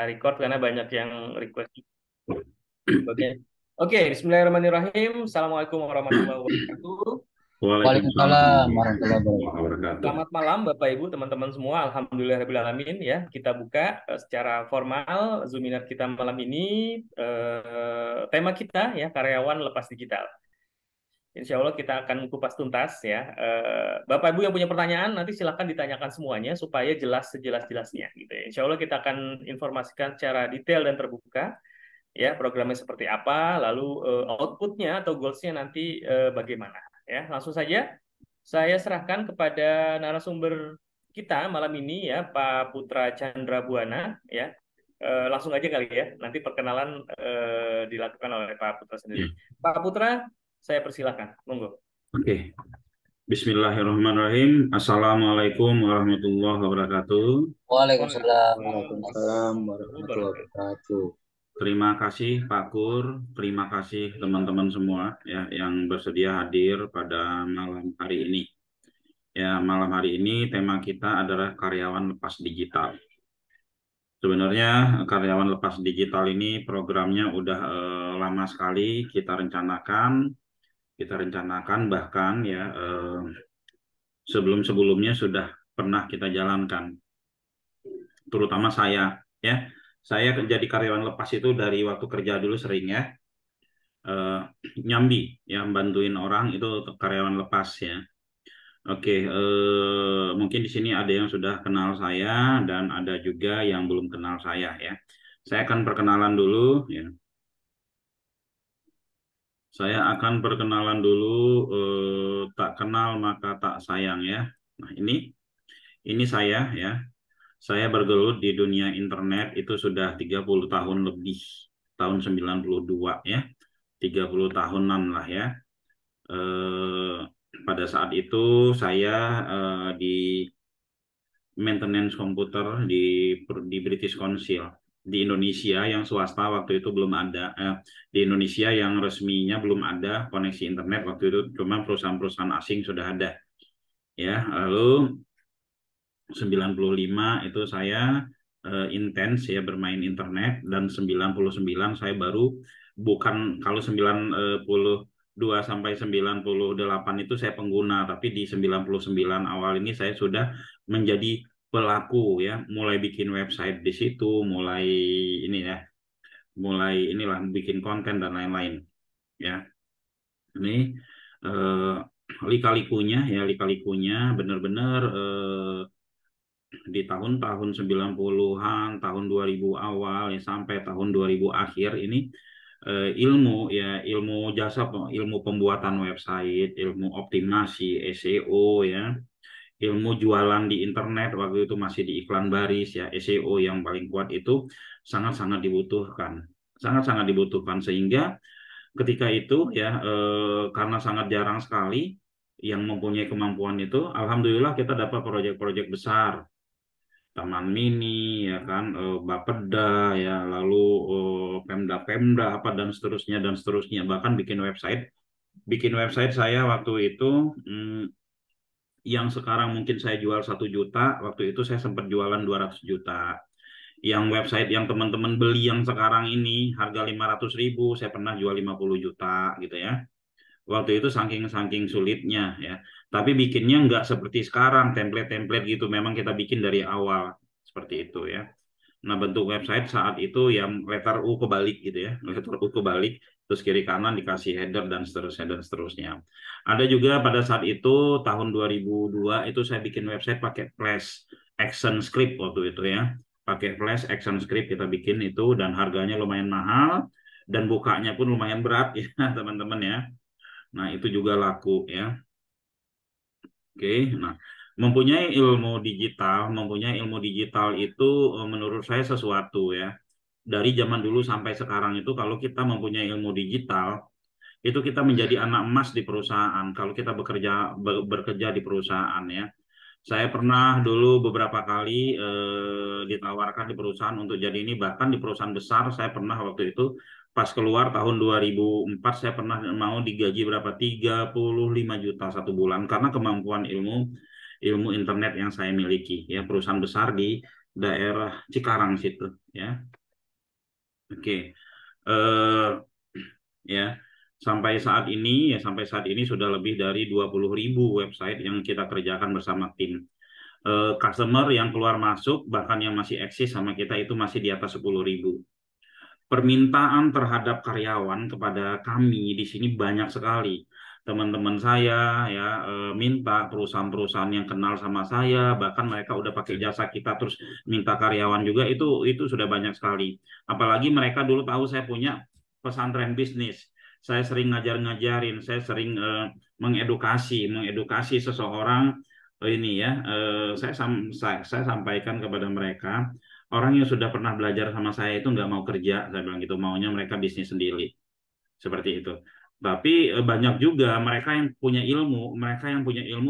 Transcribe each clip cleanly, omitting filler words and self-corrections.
Record karena banyak yang request. Oke. Oke, Bismillahirrahmanirrahim. Assalamualaikum warahmatullahi wabarakatuh. Waalaikumsalam Waalaikumsalam warahmatullahi warahmatullahi wabarakatuh. wabarakatuh. Selamat malam Bapak Ibu, teman-teman semua. Alhamdulillahirrahmanirrahim ya. Kita buka secara formal Zoominar kita malam ini. Tema kita ya, karyawan lepas digital. Insya Allah kita akan kupas tuntas ya. Bapak Ibu yang punya pertanyaan nanti silahkan ditanyakan semuanya supaya jelas sejelas-jelasnya gitu ya. Insya Allah kita akan informasikan secara detail dan terbuka ya programnya seperti apa, lalu outputnya atau goalsnya nanti bagaimana ya. Langsung saja saya serahkan kepada narasumber kita malam ini ya, Pak Putra Chandra Buana ya. Langsung aja kali ya, nanti perkenalan dilakukan oleh Pak Putra sendiri. Ya, Pak Putra, saya persilahkan, monggo. oke. Bismillahirrahmanirrahim. Assalamualaikum warahmatullahi wabarakatuh. Waalaikumsalam warahmatullahi Waalaikumsalam wabarakatuh. warahmatullahi wabarakatuh. Terima kasih Pak Kur, terima kasih teman-teman semua ya yang bersedia hadir pada malam hari ini. Ya, malam hari ini tema kita adalah karyawan lepas digital. Sebenarnya karyawan lepas digital ini programnya udah lama sekali kita rencanakan bahkan ya sebelum-sebelumnya sudah pernah kita jalankan, terutama saya ya. Saya jadi karyawan lepas itu dari waktu kerja dulu sering ya, eh, nyambi ya, bantuin orang itu karyawan lepas ya. Oke, mungkin di sini ada yang sudah kenal saya dan ada juga yang belum kenal saya ya. Saya akan perkenalan dulu ya. Saya akan perkenalan dulu, tak kenal maka tak sayang ya. Nah, ini saya ya. Saya bergelut di dunia internet itu sudah 30 tahun lebih, tahun 92 ya, 30 tahunan lah ya. Eh, Pada saat itu saya di maintenance komputer di British Council di Indonesia yang swasta waktu itu belum ada. Di Indonesia yang resminya belum ada koneksi internet waktu itu, cuma perusahaan-perusahaan asing sudah ada ya. Lalu 95 itu saya intens ya bermain internet, dan 99 saya baru, bukan, kalau 92 sampai 98 itu saya pengguna, tapi di 99 awal ini saya sudah menjadi pelaku ya, mulai bikin website di situ, mulai ini ya, mulai inilah bikin konten dan lain-lain ya. Ini eh, lika-likunya ya, lika-likunya benar-benar di tahun-tahun 90-an, tahun 2000 awal ya, sampai tahun 2000 akhir ini ilmu ya, ilmu jasa, ilmu pembuatan website, ilmu optimasi SEO ya, ilmu jualan di internet waktu itu masih di iklan baris ya, SEO yang paling kuat itu sangat-sangat dibutuhkan. Sangat-sangat dibutuhkan sehingga ketika itu ya, karena sangat jarang sekali yang mempunyai kemampuan itu, alhamdulillah kita dapat proyek-proyek besar, Taman Mini ya kan, Bapeda ya, lalu Pemda-Pemda apa dan seterusnya, bahkan bikin website saya waktu itu, yang sekarang mungkin saya jual 1 juta, waktu itu saya sempat jualan 200 juta. Yang website yang teman-teman beli yang sekarang ini harga 500.000, saya pernah jual 50 juta gitu ya. Waktu itu saking sulitnya ya. Tapi bikinnya nggak seperti sekarang, template-template gitu. Memang kita bikin dari awal seperti itu ya. Nah, bentuk website saat itu yang letter U kebalik gitu ya. Letter U kebalik, terus kiri kanan dikasih header dan seterusnya dan seterusnya. Ada juga pada saat itu tahun 2002 itu saya bikin website pakai Flash Action Script waktu itu ya. Pakai Flash Action Script kita bikin itu, dan harganya lumayan mahal dan bukanya pun lumayan berat ya teman-teman ya. Nah, itu juga laku ya. Oke, nah, mempunyai ilmu digital itu menurut saya sesuatu ya. Dari zaman dulu sampai sekarang itu, kalau kita mempunyai ilmu digital, itu kita menjadi anak emas di perusahaan. Kalau kita bekerja di perusahaan ya. Saya pernah dulu beberapa kali ditawarkan di perusahaan untuk jadi ini, bahkan di perusahaan besar saya pernah waktu itu pas keluar tahun 2004 saya pernah mau digaji berapa, 35 juta 1 bulan karena kemampuan ilmu ilmu internet yang saya miliki ya, perusahaan besar di daerah Cikarang situ ya. Oke. Eh ya. Sampai saat ini sudah lebih dari 20.000 website yang kita kerjakan bersama tim. Customer yang keluar masuk bahkan yang masih eksis sama kita itu masih di atas 10.000. Permintaan terhadap karyawan kepada kami di sini banyak sekali. Teman-teman saya ya minta, perusahaan-perusahaan yang kenal sama saya, bahkan mereka udah pakai jasa kita terus minta karyawan juga, itu sudah banyak sekali. Apalagi mereka dulu tahu saya punya pesantren bisnis. Saya sering ngajar-ngajarin, saya sering mengedukasi seseorang ini ya. Saya sampaikan kepada mereka, orang yang sudah pernah belajar sama saya itu nggak mau kerja, saya bilang gitu, maunya mereka bisnis sendiri, seperti itu. Tapi banyak juga mereka yang punya ilmu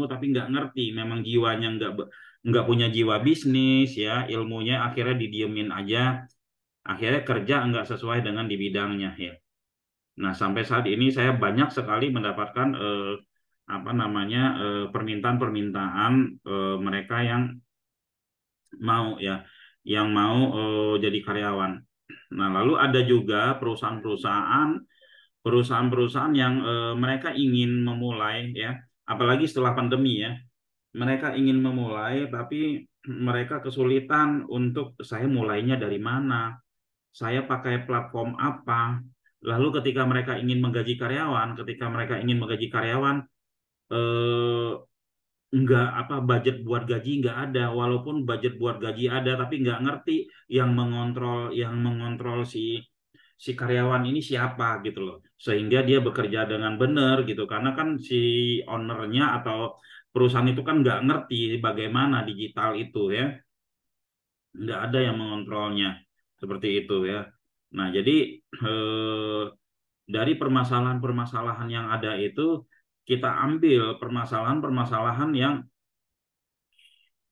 tapi nggak ngerti, memang jiwanya nggak punya jiwa bisnis ya, ilmunya akhirnya didiemin aja, akhirnya kerja nggak sesuai dengan di bidangnya ya. Nah sampai saat ini saya banyak sekali mendapatkan apa namanya permintaan-permintaan mereka yang mau ya, yang mau jadi karyawan. Nah, lalu ada juga perusahaan-perusahaan yang mereka ingin memulai ya, apalagi setelah pandemi ya, mereka ingin memulai tapi mereka kesulitan untuk saya mulainya dari mana, saya pakai platform apa. Lalu ketika mereka ingin menggaji karyawan, eh, nggak apa budget buat gaji nggak ada, walaupun budget buat gaji ada tapi nggak ngerti yang mengontrol si si karyawan ini siapa gitu loh, sehingga dia bekerja dengan benar gitu, karena kan si ownernya atau perusahaan itu kan nggak ngerti bagaimana digital itu ya, nggak ada yang mengontrolnya seperti itu ya. Nah jadi eh, dari permasalahan-permasalahan yang ada itu kita ambil permasalahan-permasalahan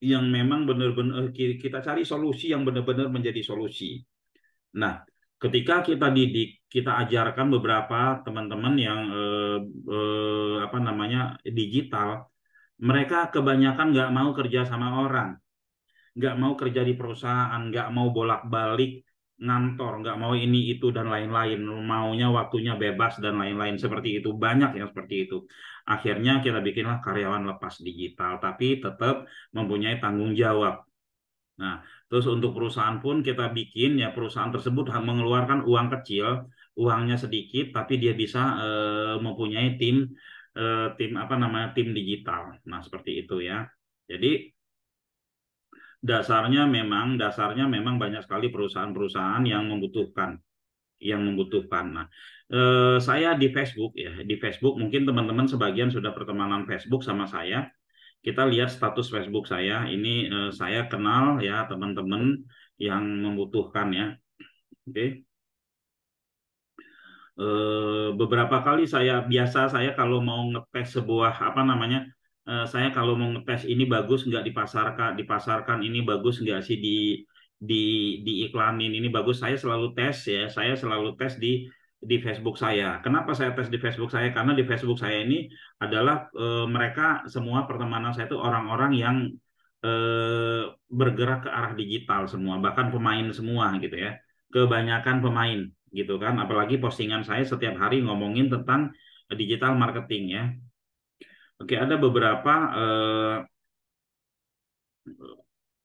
yang memang benar-benar kita cari solusi yang benar-benar menjadi solusi. Nah, ketika kita didik, kita ajarkan beberapa teman-teman yang apa namanya digital, mereka kebanyakan nggak mau kerja sama orang, nggak mau kerja di perusahaan, nggak mau bolak-balik ngantor, nggak mau ini itu dan lain-lain, maunya waktunya bebas dan lain-lain, seperti itu, banyak yang seperti itu. Akhirnya kita bikinlah karyawan lepas digital tapi tetap mempunyai tanggung jawab. Nah, terus untuk perusahaan pun kita bikin ya, perusahaan tersebut mengeluarkan uang kecil, uangnya sedikit tapi dia bisa mempunyai tim apa namanya, tim digital. Nah seperti itu ya. Jadi dasarnya memang banyak sekali perusahaan-perusahaan yang membutuhkan. Nah, saya di Facebook ya, di Facebook mungkin teman-teman sebagian sudah pertemanan Facebook sama saya. Kita lihat status Facebook saya. Ini saya kenal ya teman-teman yang membutuhkan ya. Oke. Beberapa kali saya kalau mau ngetes sebuah apa namanya, saya kalau mau ngetes ini bagus nggak dipasarkan ini bagus nggak sih di diiklanin ini bagus, saya selalu tes di Facebook saya. Kenapa saya tes di Facebook saya? Karena di Facebook saya ini adalah mereka semua pertemanan saya itu orang-orang yang bergerak ke arah digital semua, bahkan pemain semua gitu ya, kebanyakan pemain gitu kan, apalagi postingan saya setiap hari ngomongin tentang digital marketing ya. Oke, ada beberapa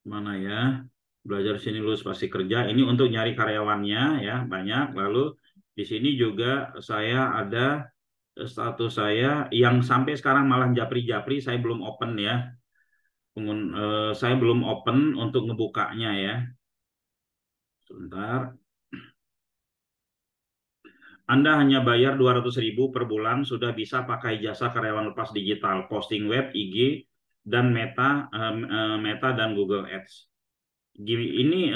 mana ya, belajar sini lulus pasti kerja, ini untuk nyari karyawannya ya banyak. Lalu di sini juga saya ada status saya yang sampai sekarang malah japri-japri, saya belum open ya. Saya belum open untuk ngebukanya ya, sebentar. Anda hanya bayar 200.000 per bulan sudah bisa pakai jasa karyawan lepas digital, posting web, IG, dan Meta dan Google Ads. Ini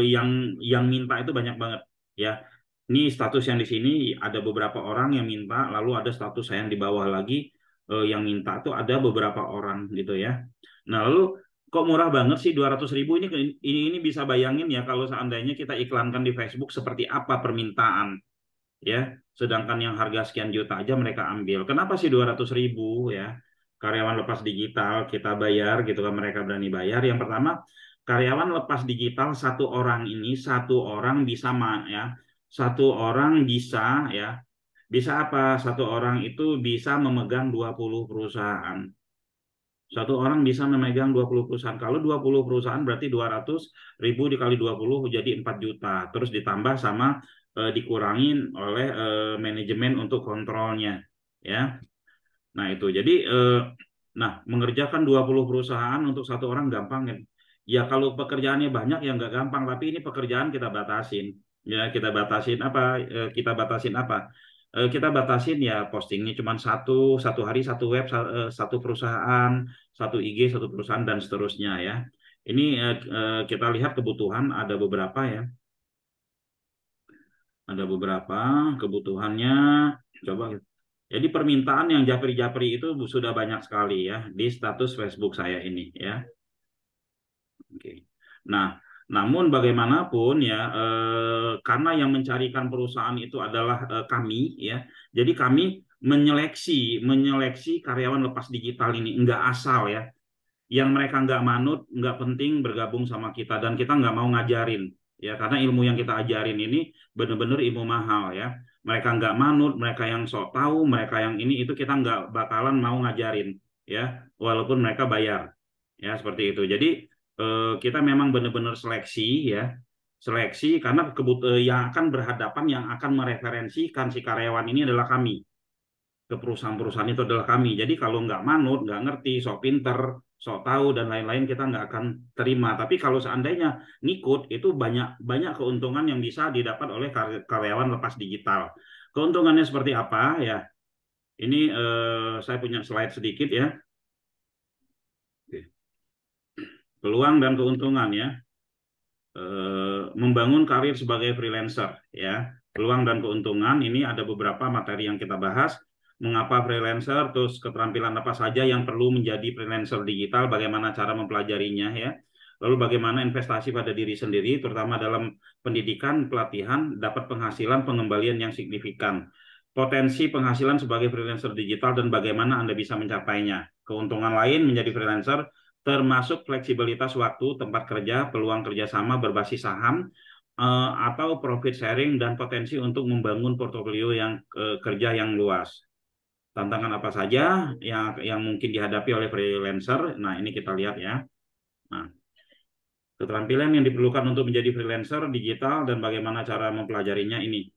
yang minta itu banyak banget ya. Ini status yang di sini ada beberapa orang yang minta, lalu ada status saya yang di bawah lagi yang minta tuh ada beberapa orang gitu ya. Nah lalu kok murah banget sih 200.000 ini bisa bayangin ya kalau seandainya kita iklankan di Facebook seperti apa permintaan ya, sedangkan yang harga sekian juta aja mereka ambil. Kenapa sih 200.000 ya, karyawan lepas digital kita bayar gitu kan, mereka berani bayar. Yang pertama karyawan lepas digital satu orang ini satu orang bisa ya, satu orang bisa ya, bisa apa? Satu orang itu bisa memegang 20 perusahaan. Satu orang bisa memegang 20 perusahaan. Kalau 20 perusahaan berarti 200.000 dikali 20 jadi 4 juta. Terus ditambah sama dikurangin oleh manajemen untuk kontrolnya. Ya. Nah, itu. Jadi, mengerjakan 20 perusahaan untuk satu orang gampang kan? Ya, kalau pekerjaannya banyak ya nggak gampang, tapi ini pekerjaan kita batasin. Ya, kita batasin apa? Kita batasin apa? Kita batasin ya postingnya cuma satu hari satu web, satu perusahaan, satu IG, satu perusahaan, dan seterusnya ya. Ini kita lihat kebutuhan ada beberapa ya. Ada beberapa kebutuhannya. Coba. Jadi permintaan yang japri-japri itu sudah banyak sekali ya di status Facebook saya ini ya. Oke. Nah, namun bagaimanapun ya, karena yang mencarikan perusahaan itu adalah kami ya. Jadi kami menyeleksi karyawan lepas digital ini enggak asal ya. Yang mereka nggak manut, nggak penting bergabung sama kita, dan kita nggak mau ngajarin ya, karena ilmu yang kita ajarin ini benar-benar ilmu mahal ya. Mereka nggak manut, mereka yang sok tahu, mereka yang ini itu kita nggak bakalan mau ngajarin ya, walaupun mereka bayar ya, seperti itu. Jadi kita memang benar-benar seleksi ya, seleksi karena yang akan berhadapan, yang akan mereferensikan si karyawan ini adalah kami ke perusahaan-perusahaan itu adalah kami. Jadi kalau nggak manut, nggak ngerti, sok pinter, sok tahu, dan lain-lain, kita nggak akan terima. Tapi kalau seandainya ngikut, itu banyak banyak keuntungan yang bisa didapat oleh karyawan lepas digital. Keuntungannya seperti apa ya? Ini saya punya slide sedikit ya. Peluang dan keuntungan ya. Membangun karir sebagai freelancer ya. Peluang dan keuntungan ini ada beberapa materi yang kita bahas. Mengapa freelancer, terus keterampilan apa saja yang perlu menjadi freelancer digital, bagaimana cara mempelajarinya ya. Lalu bagaimana investasi pada diri sendiri, terutama dalam pendidikan, pelatihan, dapat penghasilan, pengembalian yang signifikan. Potensi penghasilan sebagai freelancer digital dan bagaimana Anda bisa mencapainya. Keuntungan lain menjadi freelancer termasuk fleksibilitas waktu, tempat kerja, peluang kerjasama berbasis saham, atau profit sharing, dan potensi untuk membangun portofolio yang kerja yang luas. Tantangan apa saja yang mungkin dihadapi oleh freelancer? Nah, ini kita lihat ya. Nah, keterampilan yang diperlukan untuk menjadi freelancer digital dan bagaimana cara mempelajarinya ini.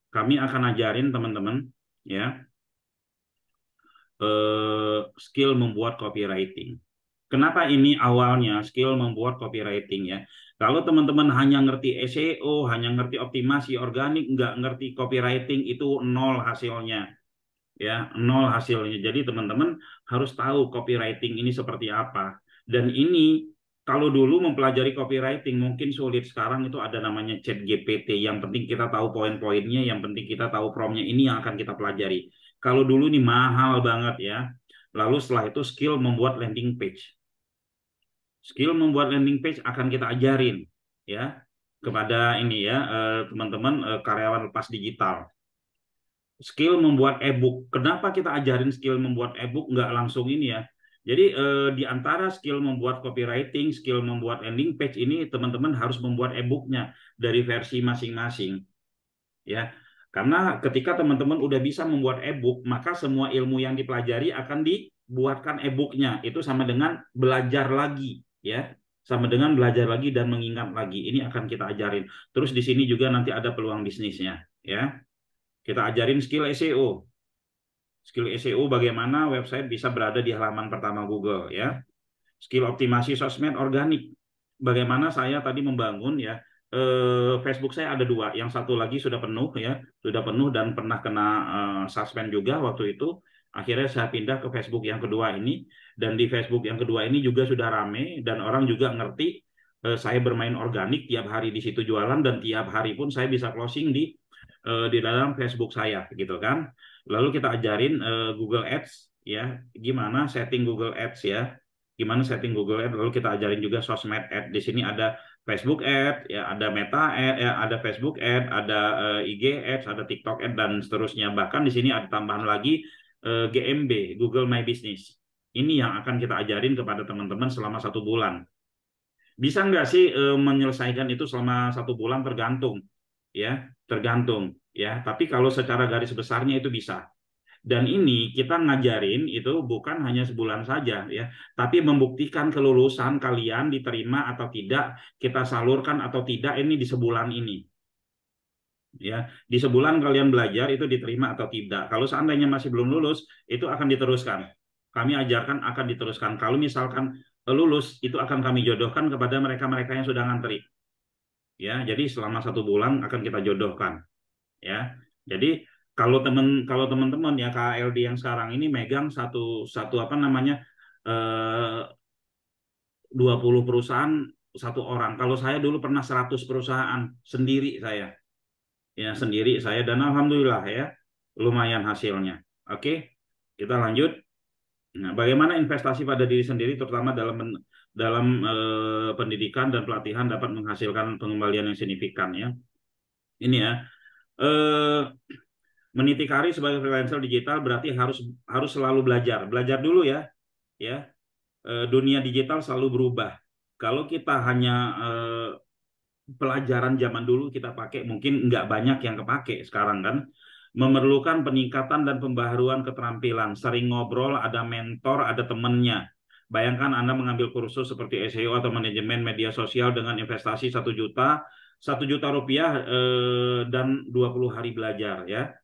Kami akan ajarin teman-teman ya, skill membuat copywriting. Kenapa ini awalnya skill membuat copywriting ya? Kalau teman-teman hanya ngerti SEO, hanya ngerti optimasi organik, nggak ngerti copywriting, itu nol hasilnya. Ya, nol hasilnya. Jadi teman-teman harus tahu copywriting ini seperti apa. Dan ini kalau dulu mempelajari copywriting mungkin sulit, sekarang itu ada namanya ChatGPT. Yang penting kita tahu poin-poinnya, yang penting kita tahu promnya, ini yang akan kita pelajari. Kalau dulu ini mahal banget ya. Lalu setelah itu skill membuat landing page. Skill membuat landing page akan kita ajarin ya kepada ini ya, teman-teman karyawan lepas digital. Skill membuat e-book. Kenapa kita ajarin skill membuat e-book nggak langsung ini ya? Jadi di antara skill membuat copywriting, skill membuat landing page ini, teman-teman harus membuat e-booknya dari versi masing-masing. Ya, karena ketika teman-teman udah bisa membuat e-book, maka semua ilmu yang dipelajari akan dibuatkan e-booknya. Itu sama dengan belajar lagi, ya. Sama dengan belajar lagi dan mengingat lagi. Ini akan kita ajarin. Terus di sini juga nanti ada peluang bisnisnya, ya. Kita ajarin skill SEO. Skill SEO bagaimana website bisa berada di halaman pertama Google ya. Skill optimasi sosmed organik. Bagaimana saya tadi membangun ya, Facebook saya ada 2, yang satu lagi sudah penuh ya, sudah penuh dan pernah kena suspend juga waktu itu. Akhirnya saya pindah ke Facebook yang kedua ini, dan di Facebook yang kedua ini juga sudah rame dan orang juga ngerti saya bermain organik, tiap hari di situ jualan, dan tiap hari pun saya bisa closing di dalam Facebook saya gitu kan. Lalu kita ajarin Google Ads ya, gimana setting Google Ads ya, gimana setting Google Ads. Lalu kita ajarin juga sosmed ad. Di sini ada Facebook Ad ya, ada Meta Ad ya, ada Facebook Ad, ada IG Ads, ada TikTok Ad, dan seterusnya. Bahkan di sini ada tambahan lagi GMB, Google My Business. Ini yang akan kita ajarin kepada teman-teman selama 1 bulan. Bisa nggak sih menyelesaikan itu selama 1 bulan? Tergantung, ya, tergantung, ya. Tapi kalau secara garis besarnya itu bisa. Dan ini kita ngajarin itu bukan hanya sebulan saja, ya, tapi membuktikan kelulusan kalian diterima atau tidak, kita salurkan atau tidak ini di sebulan ini. Ya, di sebulan kalian belajar itu diterima atau tidak. Kalau seandainya masih belum lulus, itu akan diteruskan. Kami ajarkan akan diteruskan. Kalau misalkan lulus, itu akan kami jodohkan kepada mereka-mereka yang sudah ngantri. Ya, jadi selama 1 bulan akan kita jodohkan. Ya, jadi kalau teman-teman ya KLD yang sekarang ini megang satu satu apa namanya 20 perusahaan 1 orang. Kalau saya dulu pernah 100 perusahaan sendiri saya. Ya, sendiri saya, dan alhamdulillah ya lumayan hasilnya. Oke, kita lanjut. Nah, bagaimana investasi pada diri sendiri terutama dalam pendidikan dan pelatihan dapat menghasilkan pengembalian yang signifikan ya. Ini ya. Eh, Meniti karir sebagai freelancer digital berarti harus selalu belajar. Belajar dulu ya. Ya. Dunia digital selalu berubah. Kalau kita hanya pelajaran zaman dulu kita pakai, mungkin nggak banyak yang kepake sekarang kan. Memerlukan peningkatan dan pembaharuan keterampilan. Sering ngobrol, ada mentor, ada temennya. Bayangkan Anda mengambil kursus seperti SEO atau manajemen media sosial dengan investasi 1 juta, 1 juta rupiah dan 20 hari belajar ya.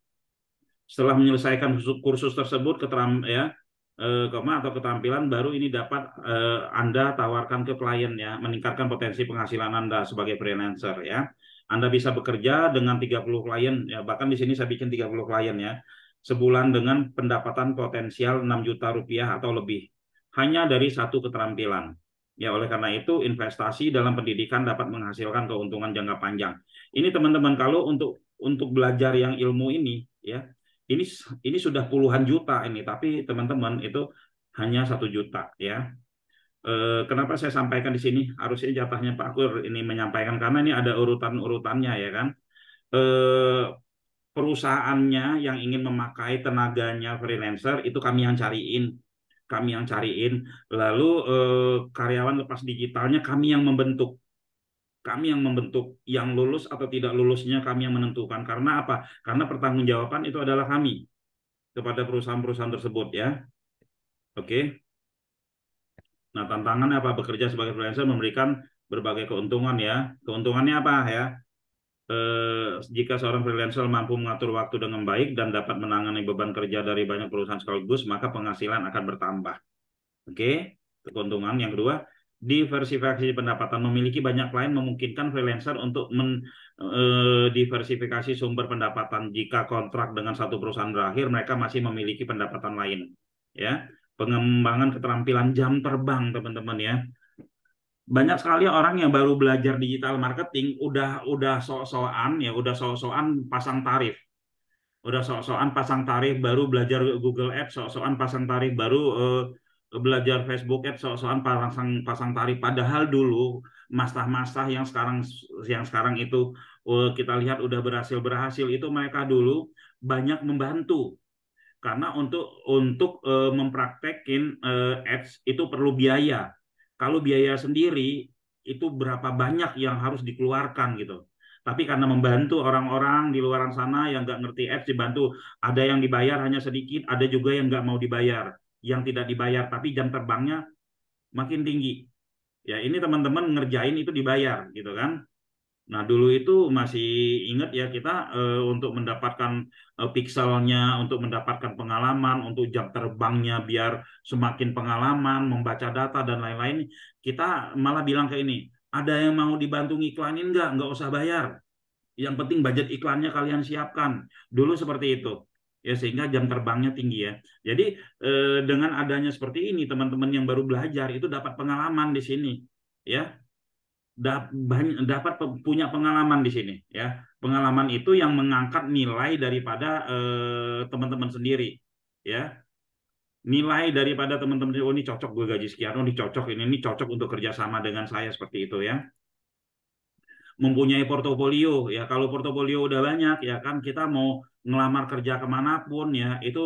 Setelah menyelesaikan kursus tersebut, atau keterampilan baru ini dapat Anda tawarkan ke klien ya, meningkatkan potensi penghasilan Anda sebagai freelancer ya. Anda bisa bekerja dengan 30 klien ya, bahkan di sini saya bikin 30 klien ya. Sebulan dengan pendapatan potensial 6 juta rupiah atau lebih hanya dari satu keterampilan. Ya, oleh karena itu investasi dalam pendidikan dapat menghasilkan keuntungan jangka panjang. Ini teman-teman, kalau untuk belajar yang ilmu ini ya, ini ini sudah puluhan juta ini, tapi teman-teman itu hanya 1 juta ya. Kenapa saya sampaikan di sini? Harusnya jatahnya Pak Kur ini menyampaikan karena ini ada urutan-urutannya ya kan. Perusahaannya yang ingin memakai tenaganya freelancer itu kami yang cariin. Lalu karyawan lepas digitalnya kami yang membentuk. Kami yang membentuk, yang lulus atau tidak lulusnya kami yang menentukan. Karena apa? Karena pertanggungjawaban itu adalah kami kepada perusahaan-perusahaan tersebut ya. Oke. Nah, tantangannya apa? Bekerja sebagai freelancer memberikan berbagai keuntungan ya. Keuntungannya apa ya? Jika seorang freelancer mampu mengatur waktu dengan baik dan dapat menangani beban kerja dari banyak perusahaan sekaligus, maka penghasilan akan bertambah. Oke. Keuntungan yang kedua, diversifikasi pendapatan. Memiliki banyak klien memungkinkan freelancer untuk diversifikasi sumber pendapatan. Jika kontrak dengan satu perusahaan berakhir, mereka masih memiliki pendapatan lain. Ya, pengembangan keterampilan jam terbang, teman-teman ya. Banyak sekali orang yang baru belajar digital marketing udah sok-sokan ya, udah sok-sokan pasang tarif. Udah sok-sokan pasang tarif, baru belajar Google Ads, sok-sokan pasang tarif, baru belajar Facebook Ads, sok-sokan pasang tarif. Padahal dulu mastah-mastah yang sekarang itu kita lihat udah berhasil itu mereka dulu banyak membantu. Karena untuk mempraktekin ads itu perlu biaya. Kalau biaya sendiri itu berapa banyak yang harus dikeluarkan gitu. Tapi karena membantu orang-orang di luar sana yang nggak ngerti ads dibantu, ada yang dibayar hanya sedikit, ada juga yang nggak mau dibayar, yang tidak dibayar, tapi jam terbangnya makin tinggi. Ya ini teman-teman ngerjain itu dibayar gitu kan. Nah, dulu itu masih ingat ya kita untuk mendapatkan pikselnya, untuk mendapatkan pengalaman, untuk jam terbangnya biar semakin pengalaman, membaca data dan lain-lain, kita malah bilang ke ini, ada yang mau dibantu ngiklanin nggak usah bayar. Yang penting budget iklannya kalian siapkan. Dulu seperti itu. Ya, sehingga jam terbangnya tinggi ya. Jadi dengan adanya seperti ini, teman-teman yang baru belajar itu dapat pengalaman di sini. Ya, dapat punya pengalaman di sini ya, pengalaman itu yang mengangkat nilai daripada teman-teman sendiri ya, nilai daripada teman-teman. Oh, ini cocok gue gaji sekian, oh ini cocok, ini cocok untuk kerjasama dengan saya, seperti itu ya. Mempunyai portofolio ya, kalau portofolio udah banyak ya kan, kita mau ngelamar kerja kemanapun ya itu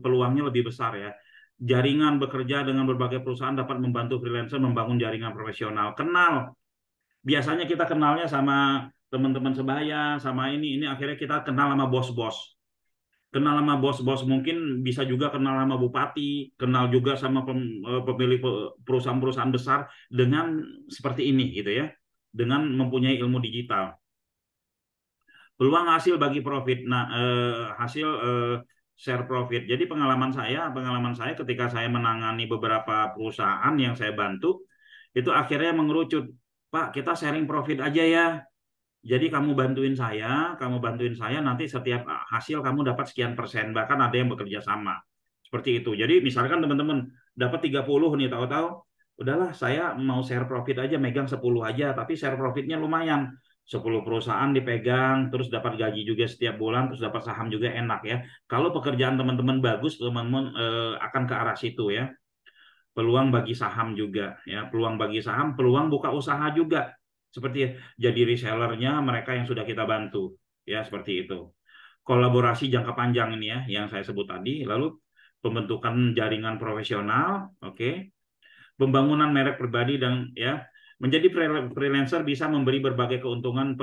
peluangnya lebih besar ya. jaringan bekerja dengan berbagai perusahaan dapat membantu freelancer membangun jaringan profesional. Kenal. Biasanya kita kenalnya sama teman-teman sebaya, sama ini akhirnya kita kenal sama bos-bos. Kenal sama bos-bos, mungkin bisa juga kenal sama bupati, kenal juga sama pemilik perusahaan-perusahaan besar dengan seperti ini gitu ya, dengan mempunyai ilmu digital. Peluang hasil bagi profit. Nah, hasil share profit. Jadi pengalaman saya ketika saya menangani beberapa perusahaan yang saya bantu, itu akhirnya mengerucut, Pak, kita sharing profit aja ya. Jadi kamu bantuin saya, nanti setiap hasil kamu dapat sekian persen, bahkan ada yang bekerja sama. Seperti itu. Jadi misalkan teman-teman dapat 30 nih, tahu-tahu, udahlah saya mau share profit aja, megang 10 aja, tapi share profitnya lumayan. 10 perusahaan dipegang, terus dapat gaji juga setiap bulan, terus dapat saham juga enak ya. Kalau pekerjaan teman-teman bagus, teman-teman akan ke arah situ ya. Peluang bagi saham juga ya, peluang bagi saham, peluang buka usaha juga seperti jadi resellernya mereka yang sudah kita bantu ya, seperti itu. Kolaborasi jangka panjang ini ya yang saya sebut tadi, lalu pembentukan jaringan profesional, oke. Pembangunan merek pribadi dan ya, menjadi freelancer bisa memberi berbagai keuntungan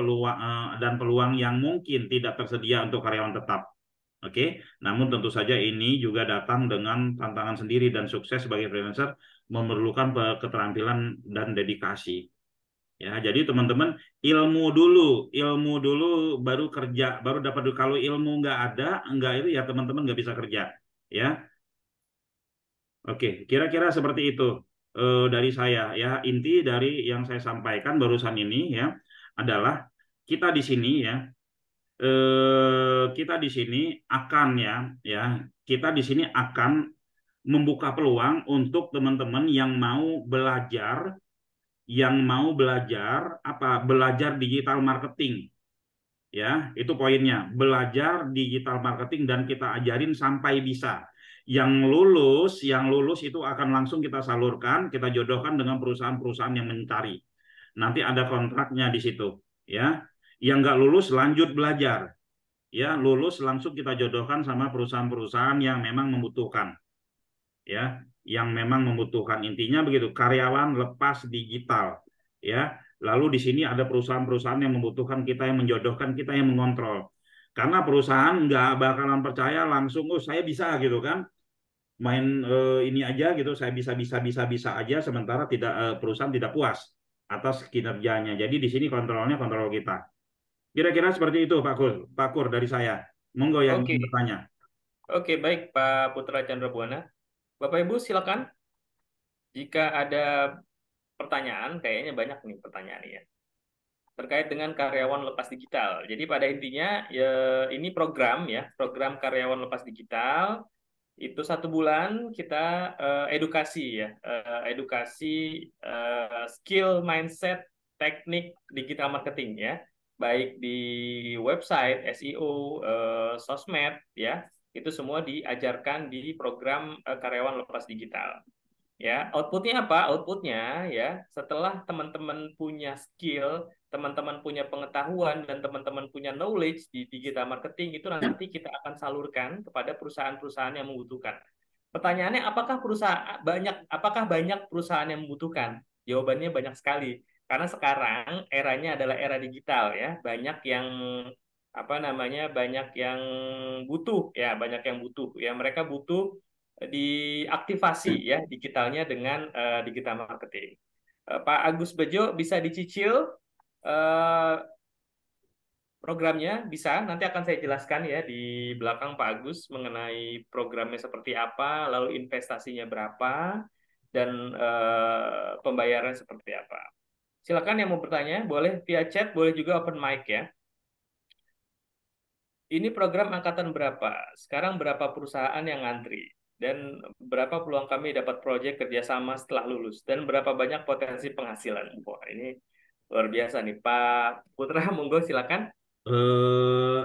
dan peluang yang mungkin tidak tersedia untuk karyawan tetap. Oke, namun tentu saja ini juga datang dengan tantangan sendiri dan sukses sebagai freelancer memerlukan keterampilan dan dedikasi. Ya, jadi teman-teman ilmu dulu baru kerja, baru dapat. Kalau ilmu nggak ada, nggak itu ya teman-teman nggak bisa kerja. Ya, oke, kira-kira seperti itu dari saya ya. Inti dari yang saya sampaikan barusan ini ya adalah kita di sini ya kita di sini akan ya kita di sini akan membuka peluang untuk teman-teman yang mau belajar belajar digital marketing ya, itu poinnya, belajar digital marketing dan kita ajarin sampai bisa. Yang lulus itu akan langsung kita salurkan, kita jodohkan dengan perusahaan-perusahaan yang mencari. Nanti ada kontraknya di situ ya. Yang nggak lulus lanjut belajar ya, lulus langsung kita jodohkan sama perusahaan-perusahaan yang memang membutuhkan ya, yang memang membutuhkan. Intinya begitu, karyawan lepas digital ya. Lalu di sini ada perusahaan-perusahaan yang membutuhkan kita, yang menjodohkan kita, yang mengontrol. Karena perusahaan nggak bakalan percaya langsung, oh saya bisa gitu kan, main ini aja gitu, saya bisa aja, sementara perusahaan tidak puas atas kinerjanya. Jadi di sini kontrolnya kontrol kita. Kira-kira seperti itu Pak Kur dari saya. Monggo yang Oke, ingin bertanya. oke, baik Pak Putra Chandra Buana. Bapak Ibu silakan. Jika ada pertanyaan, kayaknya banyak nih pertanyaannya terkait dengan karyawan lepas digital. Jadi pada intinya ya, ini program karyawan lepas digital. Itu 1 bulan kita edukasi ya, edukasi skill, mindset, teknik digital marketing ya, baik di website, SEO, sosmed ya, itu semua diajarkan di program karyawan lepas digital. Ya, outputnya apa? Outputnya ya, setelah teman-teman punya skill, teman-teman punya pengetahuan, dan teman-teman punya knowledge di digital marketing, itu nanti kita akan salurkan kepada perusahaan-perusahaan yang membutuhkan. Pertanyaannya, apakah banyak perusahaan yang membutuhkan? Jawabannya banyak sekali. Karena sekarang eranya adalah era digital ya, banyak yang banyak yang butuh ya, mereka butuh diaktifasi ya digitalnya dengan digital marketing. Pak Agus Bejo bisa dicicil programnya, bisa, nanti akan saya jelaskan ya di belakang Pak Agus mengenai programnya seperti apa, lalu investasinya berapa, dan pembayaran seperti apa. Silakan yang mau bertanya, boleh via chat, boleh juga open mic ya. Ini program angkatan berapa? Sekarang berapa perusahaan yang ngantri? Dan berapa peluang kami dapat proyek kerjasama setelah lulus? Dan berapa banyak potensi penghasilan? Wah, ini luar biasa nih. Pak Putra, monggo silakan.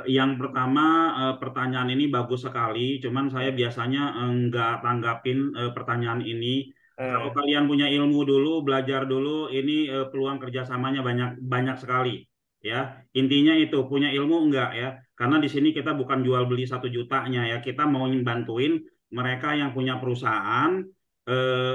Yang pertama, pertanyaan ini bagus sekali, cuman saya biasanya nggak tanggapin pertanyaan ini. Kalau kalian punya ilmu dulu, belajar dulu, ini peluang kerjasamanya banyak sekali. Ya, intinya itu punya ilmu enggak ya? Karena di sini kita bukan jual beli 1 jutanya ya, kita mau bantuin mereka yang punya perusahaan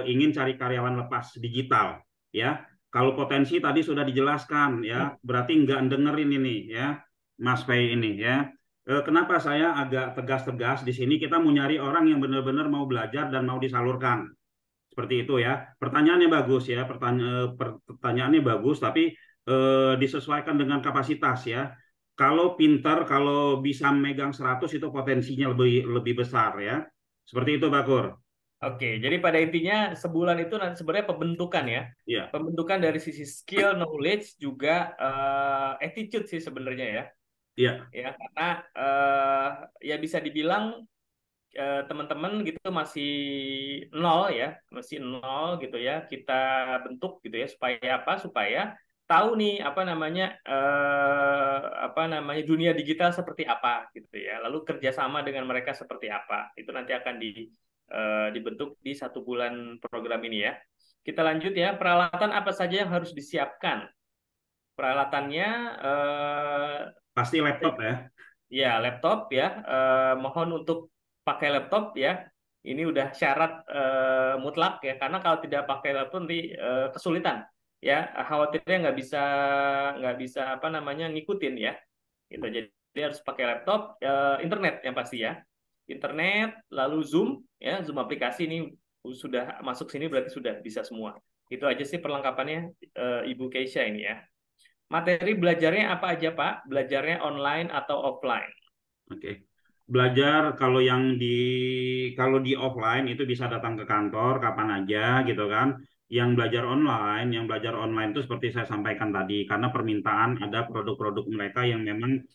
ingin cari karyawan lepas digital, ya. Kalau potensi tadi sudah dijelaskan, ya, berarti nggak dengerin ini, ya, Mas Fei ini, ya. Kenapa saya agak tegas-tegas di sini? Kita mau nyari orang yang benar-benar mau belajar dan mau disalurkan. Seperti itu ya. Pertanyaannya bagus ya, pertanyaannya bagus, tapi disesuaikan dengan kapasitas ya. Kalau pinter, kalau bisa megang 100 itu potensinya lebih lebih besar ya. Seperti itu, Pak Kur. Oke, jadi pada intinya sebulan itu nanti sebenarnya pembentukan ya. Iya, Pembentukan dari sisi skill, knowledge, juga attitude sih sebenarnya ya. iya, Ya, karena ya bisa dibilang teman-teman gitu masih nol ya, masih nol gitu ya. Kita bentuk gitu ya supaya apa? Supaya tahu nih apa namanya dunia digital seperti apa gitu ya. Lalu kerjasama dengan mereka seperti apa. Itu nanti akan dibentuk di 1 bulan program ini ya. Kita lanjut ya. Peralatan apa saja yang harus disiapkan? Peralatannya pasti laptop ya. ya laptop ya. Mohon untuk pakai laptop ya. Ini udah syarat mutlak ya. Karena kalau tidak pakai laptop nanti kesulitan ya. Khawatirnya nggak bisa apa namanya ngikutin ya. Gitu. Jadi harus pakai laptop, internet yang pasti ya. Internet, lalu Zoom ya. Zoom aplikasi ini sudah masuk sini berarti sudah bisa semua. Itu aja sih perlengkapannya Ibu Keisha ini ya. Materi belajarnya apa aja, Pak? Belajarnya online atau offline? Oke. Belajar kalau di offline itu bisa datang ke kantor kapan aja gitu kan. Yang belajar online itu seperti saya sampaikan tadi karena permintaan ada produk-produk mereka yang memang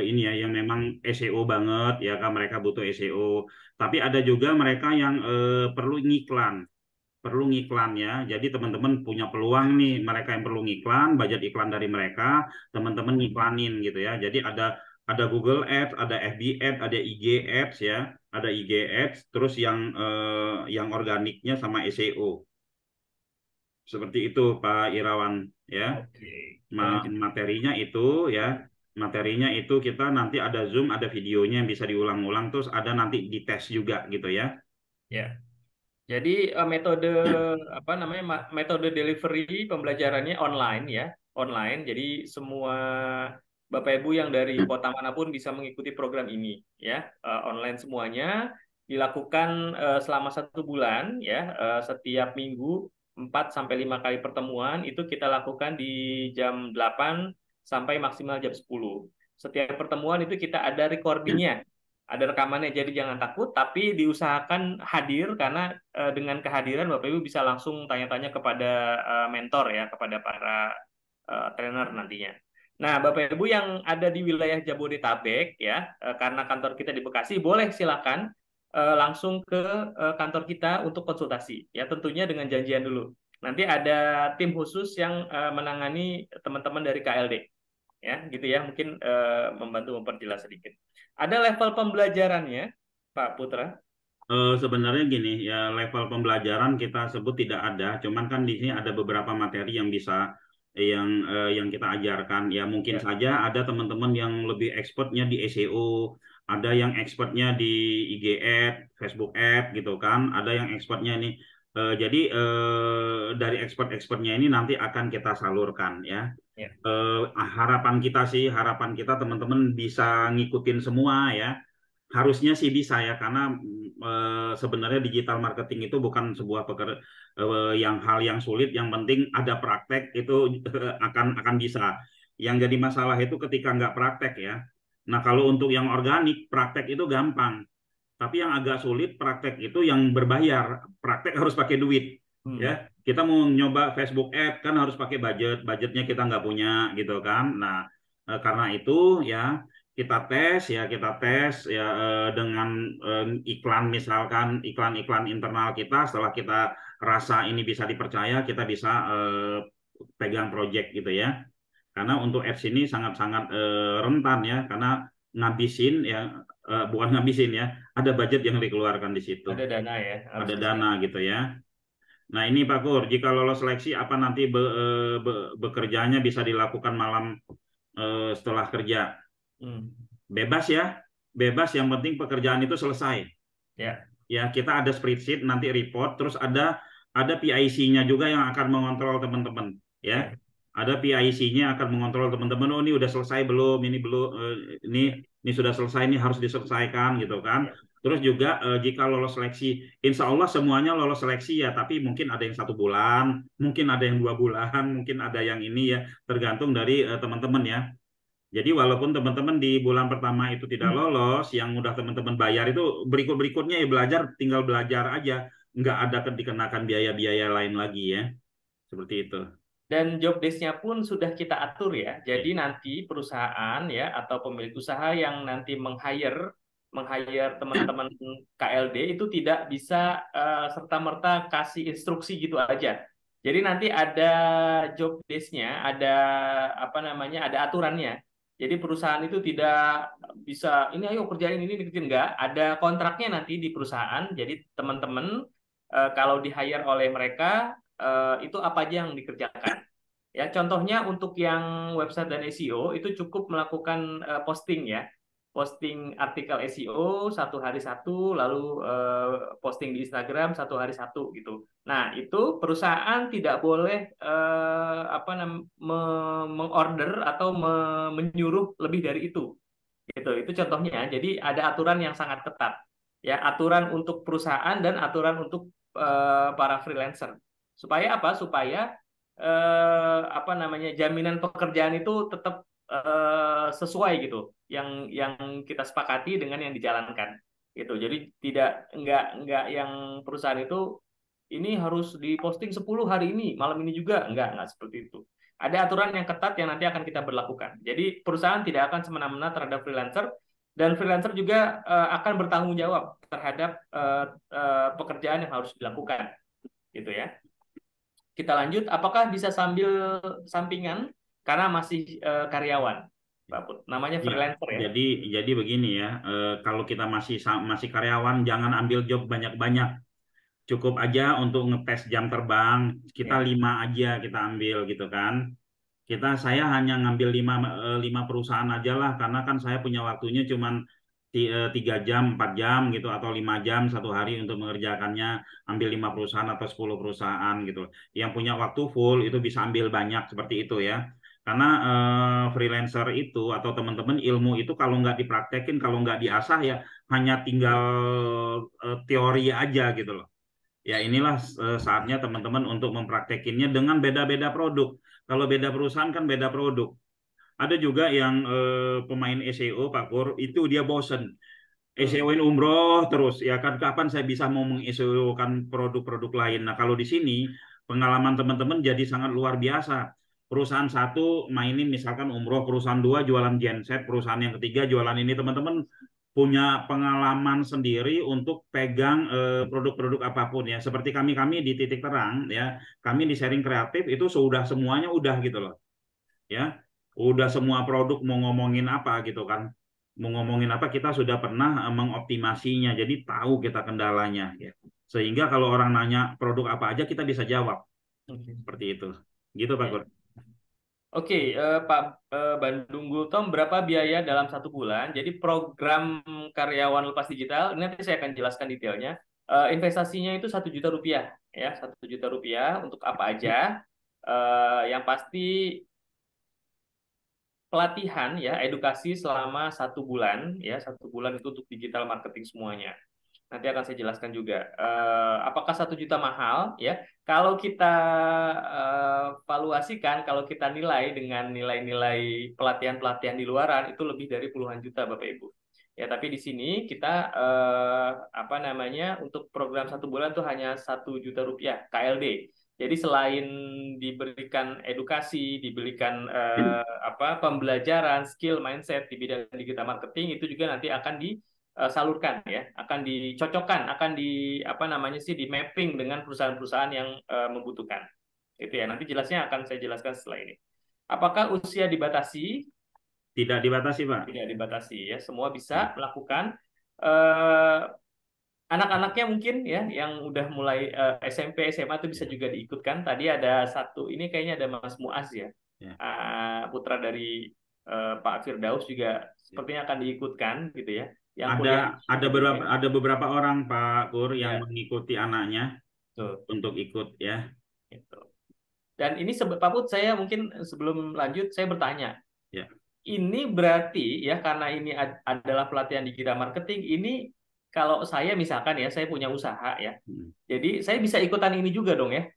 ini ya yang memang SEO banget ya kan mereka butuh SEO. Tapi ada juga mereka yang perlu ngiklan ya. Jadi teman-teman punya peluang nih, mereka yang perlu ngiklan, budget iklan dari mereka, teman-teman ngiklanin gitu ya. Jadi ada Google Ads, ada FB Ads, ada IG Ads ya, ada IG Ads, terus yang organiknya sama SEO. Seperti itu Pak Irawan ya. Oke, kita lanjut. Materinya itu kita nanti ada Zoom, ada videonya yang bisa diulang-ulang, terus ada nanti dites juga gitu ya. Ya. Jadi metode apa namanya metode delivery pembelajarannya online ya, online. Jadi semua Bapak Ibu yang dari kota manapun bisa mengikuti program ini ya, online semuanya dilakukan selama 1 bulan ya, setiap minggu 4 sampai 5 kali pertemuan itu kita lakukan di jam 8 sampai maksimal jam 10. Setiap pertemuan itu kita ada recordingnya, ada rekamannya, jadi jangan takut, tapi diusahakan hadir karena dengan kehadiran Bapak Ibu bisa langsung tanya-tanya kepada mentor ya, kepada para trainer nantinya. Nah, Bapak Ibu yang ada di wilayah Jabodetabek ya, karena kantor kita di Bekasi, boleh silakan langsung ke kantor kita untuk konsultasi ya, tentunya dengan janjian dulu. Nanti ada tim khusus yang menangani teman-teman dari KLD ya, gitu ya, mungkin membantu memperjelas sedikit. Ada level pembelajarannya, Pak Putra? Sebenarnya gini ya level pembelajaran kita sebut tidak ada, cuman kan di sini ada beberapa materi yang bisa yang kita ajarkan ya mungkin Ya, saja ada teman-teman yang lebih expertnya di SEO, ada yang expertnya di IG Ad, Facebook Ad gitu kan, ada yang expertnya ini jadi dari expert-expertnya ini nanti akan kita salurkan ya. ya, Harapan kita teman-teman bisa ngikutin semua ya. Harusnya sih bisa ya karena sebenarnya digital marketing itu bukan sebuah hal yang sulit, yang penting ada praktek itu akan bisa. Yang jadi masalah itu ketika nggak praktek ya. Nah, kalau untuk yang organik praktek itu gampang. Tapi yang agak sulit praktek itu yang berbayar. Praktek harus pakai duit. Ya, kita mau nyoba Facebook Ad kan harus pakai budgetnya kita nggak punya gitu kan. Nah, karena itu ya kita tes ya dengan iklan misalkan iklan-iklan internal kita. Setelah kita rasa ini bisa dipercaya, kita bisa pegang project gitu ya. Karena untuk ads ini sangat-sangat rentan ya, karena ngabisin ya bukan ngabisin ya, ada budget yang dikeluarkan di situ, ada dana ya, harus ada dana disediakan. gitu ya. Nah ini Pak Kur, jika lolos seleksi apa nanti bekerjanya bisa dilakukan malam setelah kerja? Hmm. Bebas ya, bebas yang penting pekerjaan itu selesai. Ya, Ya, kita ada spreadsheet nanti report, terus ada PIC-nya juga yang akan mengontrol teman-teman, ya. Ya. Ada PIC-nya akan mengontrol teman-teman. Oh, ini udah selesai belum? Ini belum. Ini sudah selesai. Ini harus diselesaikan, gitu kan. Ya. Terus juga jika lolos seleksi, insya Allah semuanya lolos seleksi ya. Tapi mungkin ada yang 1 bulan, mungkin ada yang 2 bulan, mungkin ada yang ini ya. Tergantung dari teman-teman ya. Jadi walaupun teman-teman di bulan pertama itu tidak lolos, yang udah teman-teman bayar itu berikut-berikutnya ya belajar, tinggal belajar aja, nggak ada dikenakan biaya-biaya lain lagi ya, seperti itu. Dan job desk-nya pun sudah kita atur ya. Ya. Jadi nanti perusahaan ya atau pemilik usaha yang nanti meng-hire teman-teman KLD itu tidak bisa serta-merta kasih instruksi gitu aja. Jadi nanti ada job desk-nya, ada apa namanya, ada aturannya. Jadi perusahaan itu tidak bisa ini ayo kerjain ini dikerjain, enggak. Ada kontraknya nanti di perusahaan. Jadi teman-teman kalau di-hire oleh mereka itu apa aja yang dikerjakan. Ya, contohnya untuk yang website dan SEO itu cukup melakukan posting ya. Posting artikel SEO 1 hari 1, lalu posting di Instagram 1 hari 1 gitu. Nah, itu perusahaan tidak boleh mengorder atau menyuruh lebih dari itu. Gitu. Itu contohnya. Jadi ada aturan yang sangat ketat. Ya, aturan untuk perusahaan dan aturan untuk para freelancer. Supaya apa? Supaya apa namanya, jaminan pekerjaan itu tetap sesuai gitu, yang kita sepakati dengan yang dijalankan gitu. Jadi tidak enggak yang perusahaan itu ini harus diposting 10 hari ini malam ini juga, enggak seperti itu. Ada aturan yang ketat yang nanti akan kita berlakukan. Jadi perusahaan tidak akan semena-mena terhadap freelancer, dan freelancer juga akan bertanggung jawab terhadap pekerjaan yang harus dilakukan gitu ya. Kita lanjut, apakah bisa sambil sampingan karena masih karyawan, Pak Put? Namanya Ya, freelancer ya. jadi begini ya, kalau kita masih karyawan, jangan ambil job banyak-banyak. Cukup aja untuk ngetes jam terbang, kita Ya. 5 aja kita ambil gitu kan. Saya hanya ngambil 5 perusahaan aja lah, karena kan saya punya waktunya cuman 3 jam, 4 jam gitu, atau 5 jam 1 hari untuk mengerjakannya. Ambil 5 perusahaan atau 10 perusahaan gitu. Yang punya waktu full itu bisa ambil banyak seperti itu ya. Karena freelancer itu atau teman-teman ilmu itu kalau nggak dipraktekin, kalau nggak diasah ya hanya tinggal teori aja gitu loh. Ya inilah saatnya teman-teman untuk mempraktekinnya dengan beda-beda produk. Kalau beda perusahaan kan beda produk. Ada juga yang pemain SEO Pak Kur itu dia bosen. SEO-in umroh terus ya kan, kapan saya bisa mau meng-SEO-kan produk-produk lain. Nah, kalau di sini pengalaman teman-teman jadi sangat luar biasa. Perusahaan satu mainin misalkan umroh, perusahaan dua jualan genset, perusahaan yang ketiga jualan ini. Teman-teman punya pengalaman sendiri untuk pegang produk-produk apapun ya. Seperti kami di Titik Terang ya, kami di Sharing Kreatif itu sudah semuanya udah gitu loh. Ya. Udah semua produk mau ngomongin apa gitu kan. Mau ngomongin apa kita sudah pernah mengoptimasinya. Jadi tahu kita kendalanya ya. Sehingga kalau orang nanya produk apa aja kita bisa jawab. Seperti itu. Gitu Pak Kur. Oke, Pak Bandung Gultom, berapa biaya dalam 1 bulan? Jadi program karyawan lepas digital, ini nanti saya akan jelaskan detailnya. Investasinya itu 1 juta rupiah, ya 1 juta rupiah untuk apa aja? Yang pasti pelatihan ya, edukasi selama 1 bulan ya, 1 bulan itu untuk digital marketing semuanya. Nanti akan saya jelaskan juga. Apakah 1 juta mahal ya? Kalau kita valuasikan, kalau kita nilai dengan nilai-nilai pelatihan-pelatihan di luaran itu lebih dari puluhan juta Bapak Ibu. Ya, tapi di sini kita apa namanya, untuk program 1 bulan itu hanya 1 juta rupiah KLD. Jadi selain diberikan edukasi, diberikan pembelajaran, skill, mindset di bidang digital marketing, itu juga nanti akan disalurkan ya, akan dicocokkan, akan apa namanya sih, di mapping dengan perusahaan-perusahaan yang membutuhkan. Itu ya, nanti jelasnya akan saya jelaskan setelah ini. Apakah usia dibatasi? Tidak dibatasi Pak. Tidak dibatasi ya, semua Ya. bisa melakukan. Eh, Anak-anaknya mungkin ya yang udah mulai SMP, SMA itu bisa juga diikutkan. Tadi ada satu, ini kayaknya ada Mas Muaz ya, Ya. putra dari Pak Firdaus juga sepertinya akan diikutkan gitu ya. yang Ada kuliah ada gitu beberapa ya. ada beberapa orang Pak Kur yang Ya, mengikuti anaknya betul. untuk ikut ya. Gitu. Dan ini Pak Put, saya mungkin sebelum lanjut saya bertanya. Ya. Ini berarti ya karena ini adalah pelatihan digital marketing, ini kalau saya misalkan ya saya punya usaha ya. Hmm. Jadi saya bisa ikutan ini juga dong ya.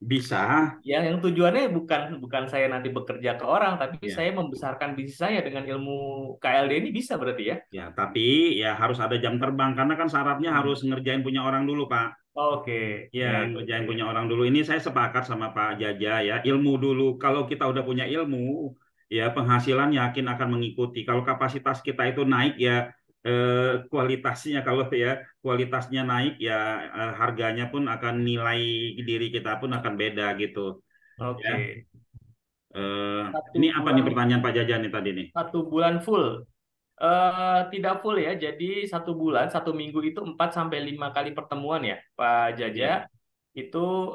Bisa Ya, yang tujuannya bukan bukan saya nanti bekerja ke orang, tapi ya. saya membesarkan bisnis saya dengan ilmu KLD ini bisa berarti ya. Ya, tapi ya harus ada jam terbang karena kan syaratnya harus Hmm. ngerjain punya orang dulu, Pak. Oke, Ya, ya itu ngerjain ya. punya orang dulu. Ini saya sepakat sama Pak Jaja ya, ilmu dulu. Kalau kita udah punya ilmu, ya penghasilan yakin akan mengikuti. Kalau kapasitas kita itu naik ya kualitasnya kalau ya kualitasnya naik ya harganya pun akan nilai diri kita pun akan beda gitu. Ya. Oke. Eh, Satu ini apa nih bulan pertanyaan Pak Jaja nih tadi nih? satu bulan full. Tidak full ya. Jadi satu bulan, satu minggu itu 4 sampai 5 kali pertemuan ya, Pak Jaja. Ya. Itu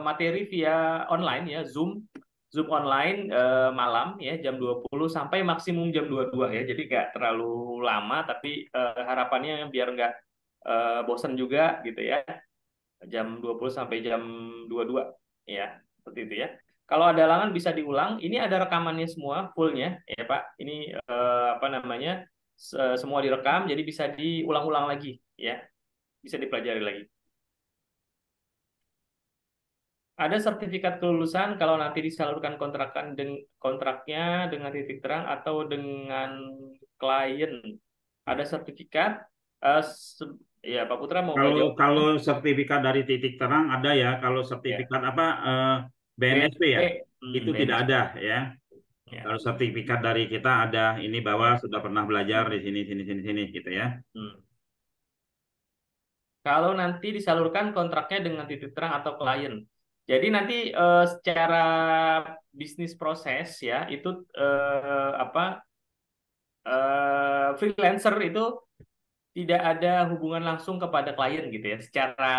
materi via online ya, Zoom. Zoom online malam ya jam 20 sampai maksimum jam 22 ya. Jadi nggak terlalu lama tapi harapannya biar nggak bosan juga gitu ya. Jam 20 sampai jam 22 ya. Seperti itu ya. Kalau ada halangan bisa diulang. Ini ada rekamannya semua fullnya ya Pak. Ini apa namanya? Semua direkam jadi bisa diulang-ulang lagi ya. Bisa dipelajari lagi. Ada sertifikat kelulusan kalau nanti disalurkan kontraknya dengan titik terang atau dengan klien. Ada sertifikat. Eh, ya Pak Putra mau Kalau jawab? kalau sertifikat dari titik terang ada ya. Kalau Ya. sertifikat apa BNSP ya, BNP, itu tidak BNSP. ada ya. Ya. Kalau sertifikat dari kita ada ini bahwa Ya. sudah pernah belajar di sini sini sini sini gitu ya. Hmm. Kalau nanti disalurkan kontraknya dengan titik terang atau klien. Jadi nanti secara bisnis proses ya itu apa freelancer itu tidak ada hubungan langsung kepada klien gitu ya. Secara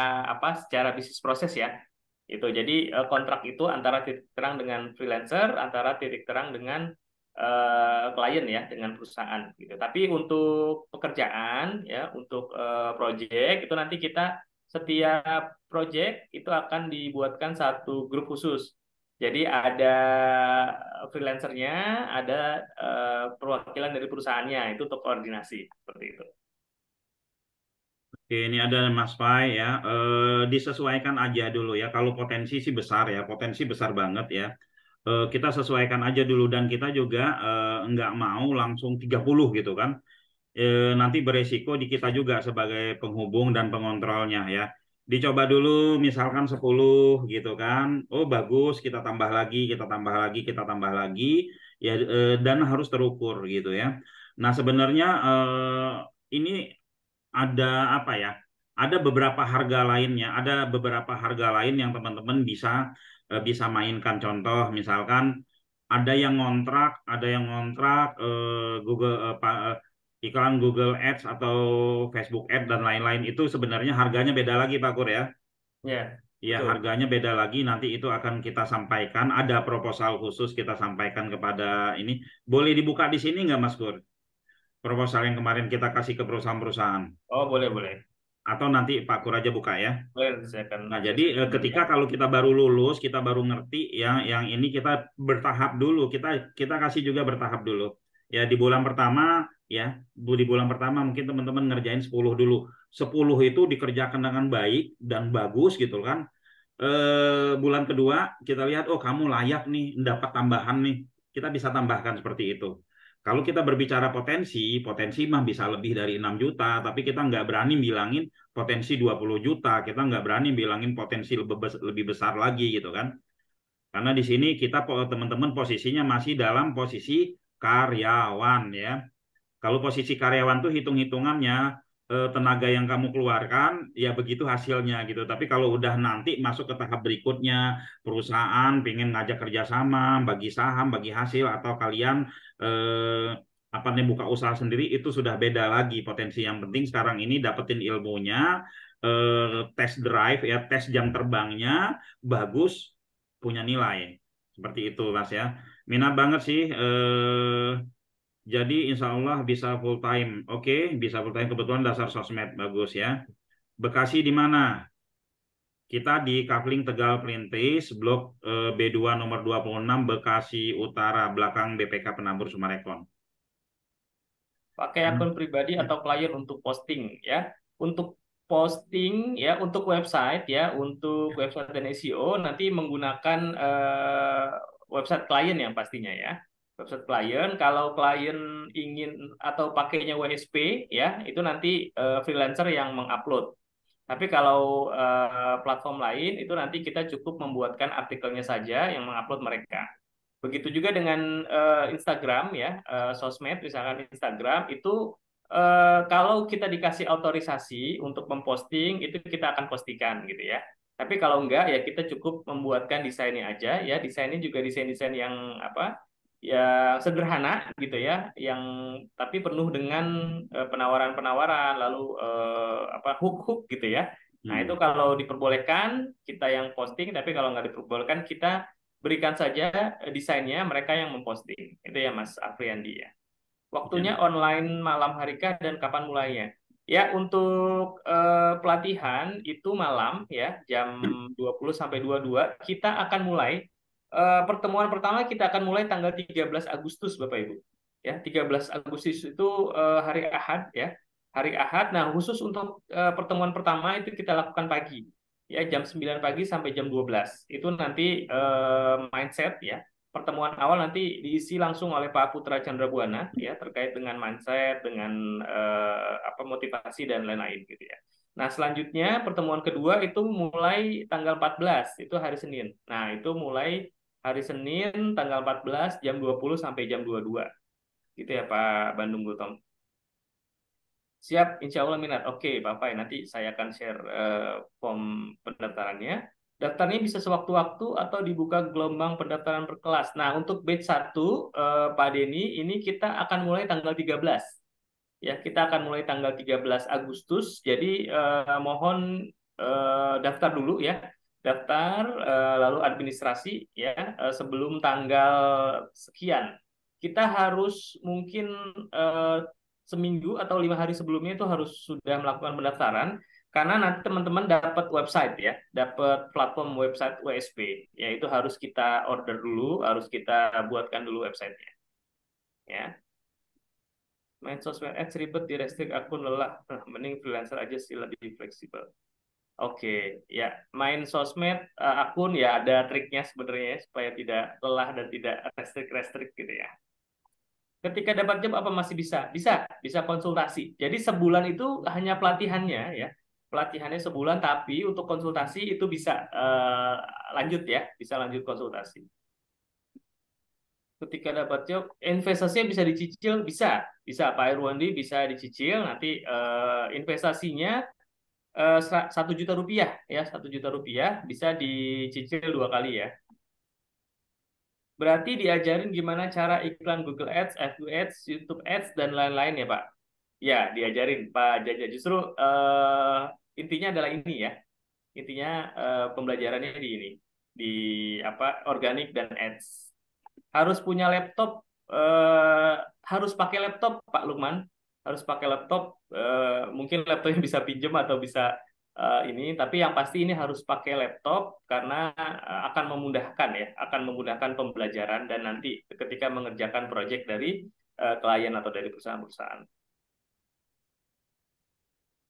bisnis proses ya. Itu. Jadi kontrak itu antara titik terang dengan freelancer, antara titik terang dengan klien ya, dengan perusahaan gitu. Tapi untuk pekerjaan ya, untuk project itu nanti kita setiap project itu akan dibuatkan satu grup khusus. Jadi ada freelancernya, ada perwakilan dari perusahaannya itu untuk koordinasi seperti itu. Oke, ini ada Mas Pai ya. Disesuaikan aja dulu ya. Kalau potensi sih besar ya, potensi besar banget ya. Kita sesuaikan aja dulu dan kita juga nggak mau langsung 30 gitu kan. Nanti beresiko di kita juga sebagai penghubung dan pengontrolnya ya. Dicoba dulu misalkan 10 gitu kan. Oh bagus, kita tambah lagi, kita tambah lagi, kita tambah lagi ya dan harus terukur gitu ya. Nah, sebenarnya ini ada apa ya? Ada beberapa harga lainnya, ada beberapa harga lain yang teman-teman bisa mainkan. Contoh misalkan ada yang ngontrak Google iklan Google Ads atau Facebook Ads dan lain-lain itu sebenarnya harganya beda lagi Pak Kur ya. Ya, Ya, betul. harganya beda lagi. Nanti itu akan kita sampaikan. Ada proposal khusus kita sampaikan kepada ini. Boleh dibuka di sini nggak Mas Kur? Proposal yang kemarin kita kasih ke perusahaan-perusahaan. Oh, boleh, boleh. Atau nanti Pak Kur aja buka ya. Boleh, nanti saya akan Nah, akses jadi ke sini ketika ya. kalau kita baru lulus, kita baru ngerti ya, yang ini kita bertahap dulu. Kita kasih juga bertahap dulu. Ya, di bulan pertama ya, di bulan pertama mungkin teman-teman ngerjain 10 dulu. 10 itu dikerjakan dengan baik dan bagus gitu kan. Bulan kedua kita lihat oh kamu layak nih dapat tambahan nih. Kita bisa tambahkan seperti itu. Kalau kita berbicara potensi, potensi mah bisa lebih dari 6 juta, tapi kita nggak berani bilangin potensi 20 juta, kita nggak berani bilangin potensi lebih besar lagi gitu kan. Karena di sini kita teman-teman posisinya masih dalam posisi karyawan ya. Kalau posisi karyawan tuh hitung-hitungannya tenaga yang kamu keluarkan ya begitu hasilnya gitu. Tapi kalau udah nanti masuk ke tahap berikutnya perusahaan pengen ngajak kerjasama, bagi saham, bagi hasil atau kalian eh, apa nih buka usaha sendiri itu sudah beda lagi potensi. Yang penting sekarang ini dapetin ilmunya, tes drive ya, tes jam terbangnya bagus, punya nilai seperti itu Mas ya. Minat banget sih Jadi insya Allah bisa full time. Oke, bisa full time. Kebetulan dasar sosmed bagus ya. Bekasi di mana? Kita di Kafling Tegal Perintis, Blok B2 nomor 26, Bekasi Utara, belakang BPK Penabur Sumarekon. Pakai akun pribadi atau klien untuk posting ya. Untuk posting ya, untuk website ya, untuk website dan SEO nanti menggunakan website klien yang pastinya ya. Website klien, kalau klien ingin atau pakainya WSP ya, itu nanti freelancer yang mengupload. Tapi kalau platform lain itu nanti kita cukup membuatkan artikelnya saja yang mengupload mereka. Begitu juga dengan Instagram ya, sosmed misalkan Instagram itu kalau kita dikasih otorisasi untuk memposting itu kita akan postikan gitu ya. Tapi kalau enggak ya kita cukup membuatkan desainnya aja ya. Desainnya juga desain-desain yang apa? Ya sederhana gitu ya, yang tapi penuh dengan penawaran-penawaran lalu apa hook-hook gitu ya. Nah, itu Hmm. kalau diperbolehkan kita yang posting, tapi kalau nggak diperbolehkan kita berikan saja desainnya mereka yang memposting. Itu ya Mas Afriandi ya. Ya. Waktunya online malam hari kah dan kapan mulainya? Ya, untuk pelatihan itu malam ya, jam 20 sampai 22 kita akan mulai. Pertemuan pertama kita akan mulai tanggal 13 Agustus Bapak Ibu. Ya, 13 Agustus itu hari Ahad ya. Hari Ahad. Nah, khusus untuk pertemuan pertama itu kita lakukan pagi. Ya, jam 9 pagi sampai jam 12. Itu nanti mindset ya, pertemuan awal nanti diisi langsung oleh Pak Putra Chandrabuana ya, terkait dengan mindset, dengan apa motivasi dan lain-lain gitu ya. Nah, selanjutnya pertemuan kedua itu mulai tanggal 14, itu hari Senin. Nah, itu mulai hari Senin tanggal 14 jam 20 sampai jam 22. Gitu ya Pak Bandung Gultom. Siap, insya Allah minat. Oke, Bapak, nanti saya akan share form pendaftarannya. Daftarnya bisa sewaktu-waktu atau dibuka gelombang pendaftaran per kelas. Nah, untuk batch 1, Pak Denny, ini kita akan mulai tanggal 13. Ya, kita akan mulai tanggal 13 Agustus. Jadi, mohon daftar dulu ya. Daftar, lalu administrasi ya, sebelum tanggal sekian. Kita harus mungkin eh, seminggu atau 5 hari sebelumnya itu harus sudah melakukan pendaftaran karena nanti teman-teman dapat website ya, dapat platform website WSP, ya itu harus kita order dulu, harus kita buatkan dulu websitenya ya. Main sosmed ads ribet, di restrict akun lelah. Mending freelancer aja sih, lebih fleksibel. Oke, ya main sosmed akun ya ada triknya sebenarnya ya, supaya tidak lelah dan tidak restrict gitu ya. Ketika dapat job apa masih bisa? Bisa konsultasi. Jadi sebulan itu hanya pelatihannya ya. Pelatihannya sebulan, tapi untuk konsultasi itu bisa lanjut ya, bisa lanjut konsultasi. Ketika dapat job, investasinya bisa dicicil, bisa Pak Irwandi bisa dicicil. Nanti investasinya 1 juta rupiah ya, 1 juta rupiah bisa dicicil 2 kali ya. Berarti diajarin gimana cara iklan Google Ads, FB Ads, YouTube Ads, dan lain-lain ya Pak? Ya, diajarin Pak Jaja. Justru intinya adalah ini ya. Intinya pembelajarannya di ini. Di apa organik dan ads. Harus punya laptop, harus pakai laptop Pak Lukman. Harus pakai laptop. Mungkin laptopnya bisa pinjam atau bisa ini. Tapi yang pasti ini harus pakai laptop karena akan memudahkan ya. Akan memudahkan pembelajaran dan nanti ketika mengerjakan proyek dari klien atau dari perusahaan-perusahaan.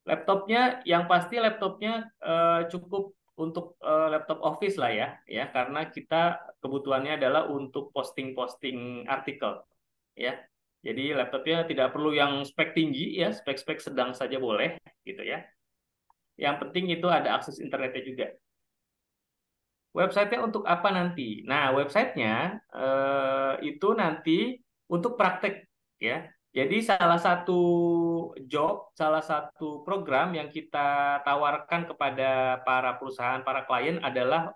Laptopnya, yang pasti laptopnya cukup untuk laptop office lah ya, karena kita kebutuhannya adalah untuk posting-posting artikel, ya. Jadi laptopnya tidak perlu yang spek tinggi ya, spek-spek sedang saja boleh, gitu ya. Yang penting itu ada akses internetnya juga. Websitenya untuk apa nanti? Nah, websitenya itu nanti untuk praktek ya. Jadi salah satu job, salah satu program yang kita tawarkan kepada para perusahaan, para klien adalah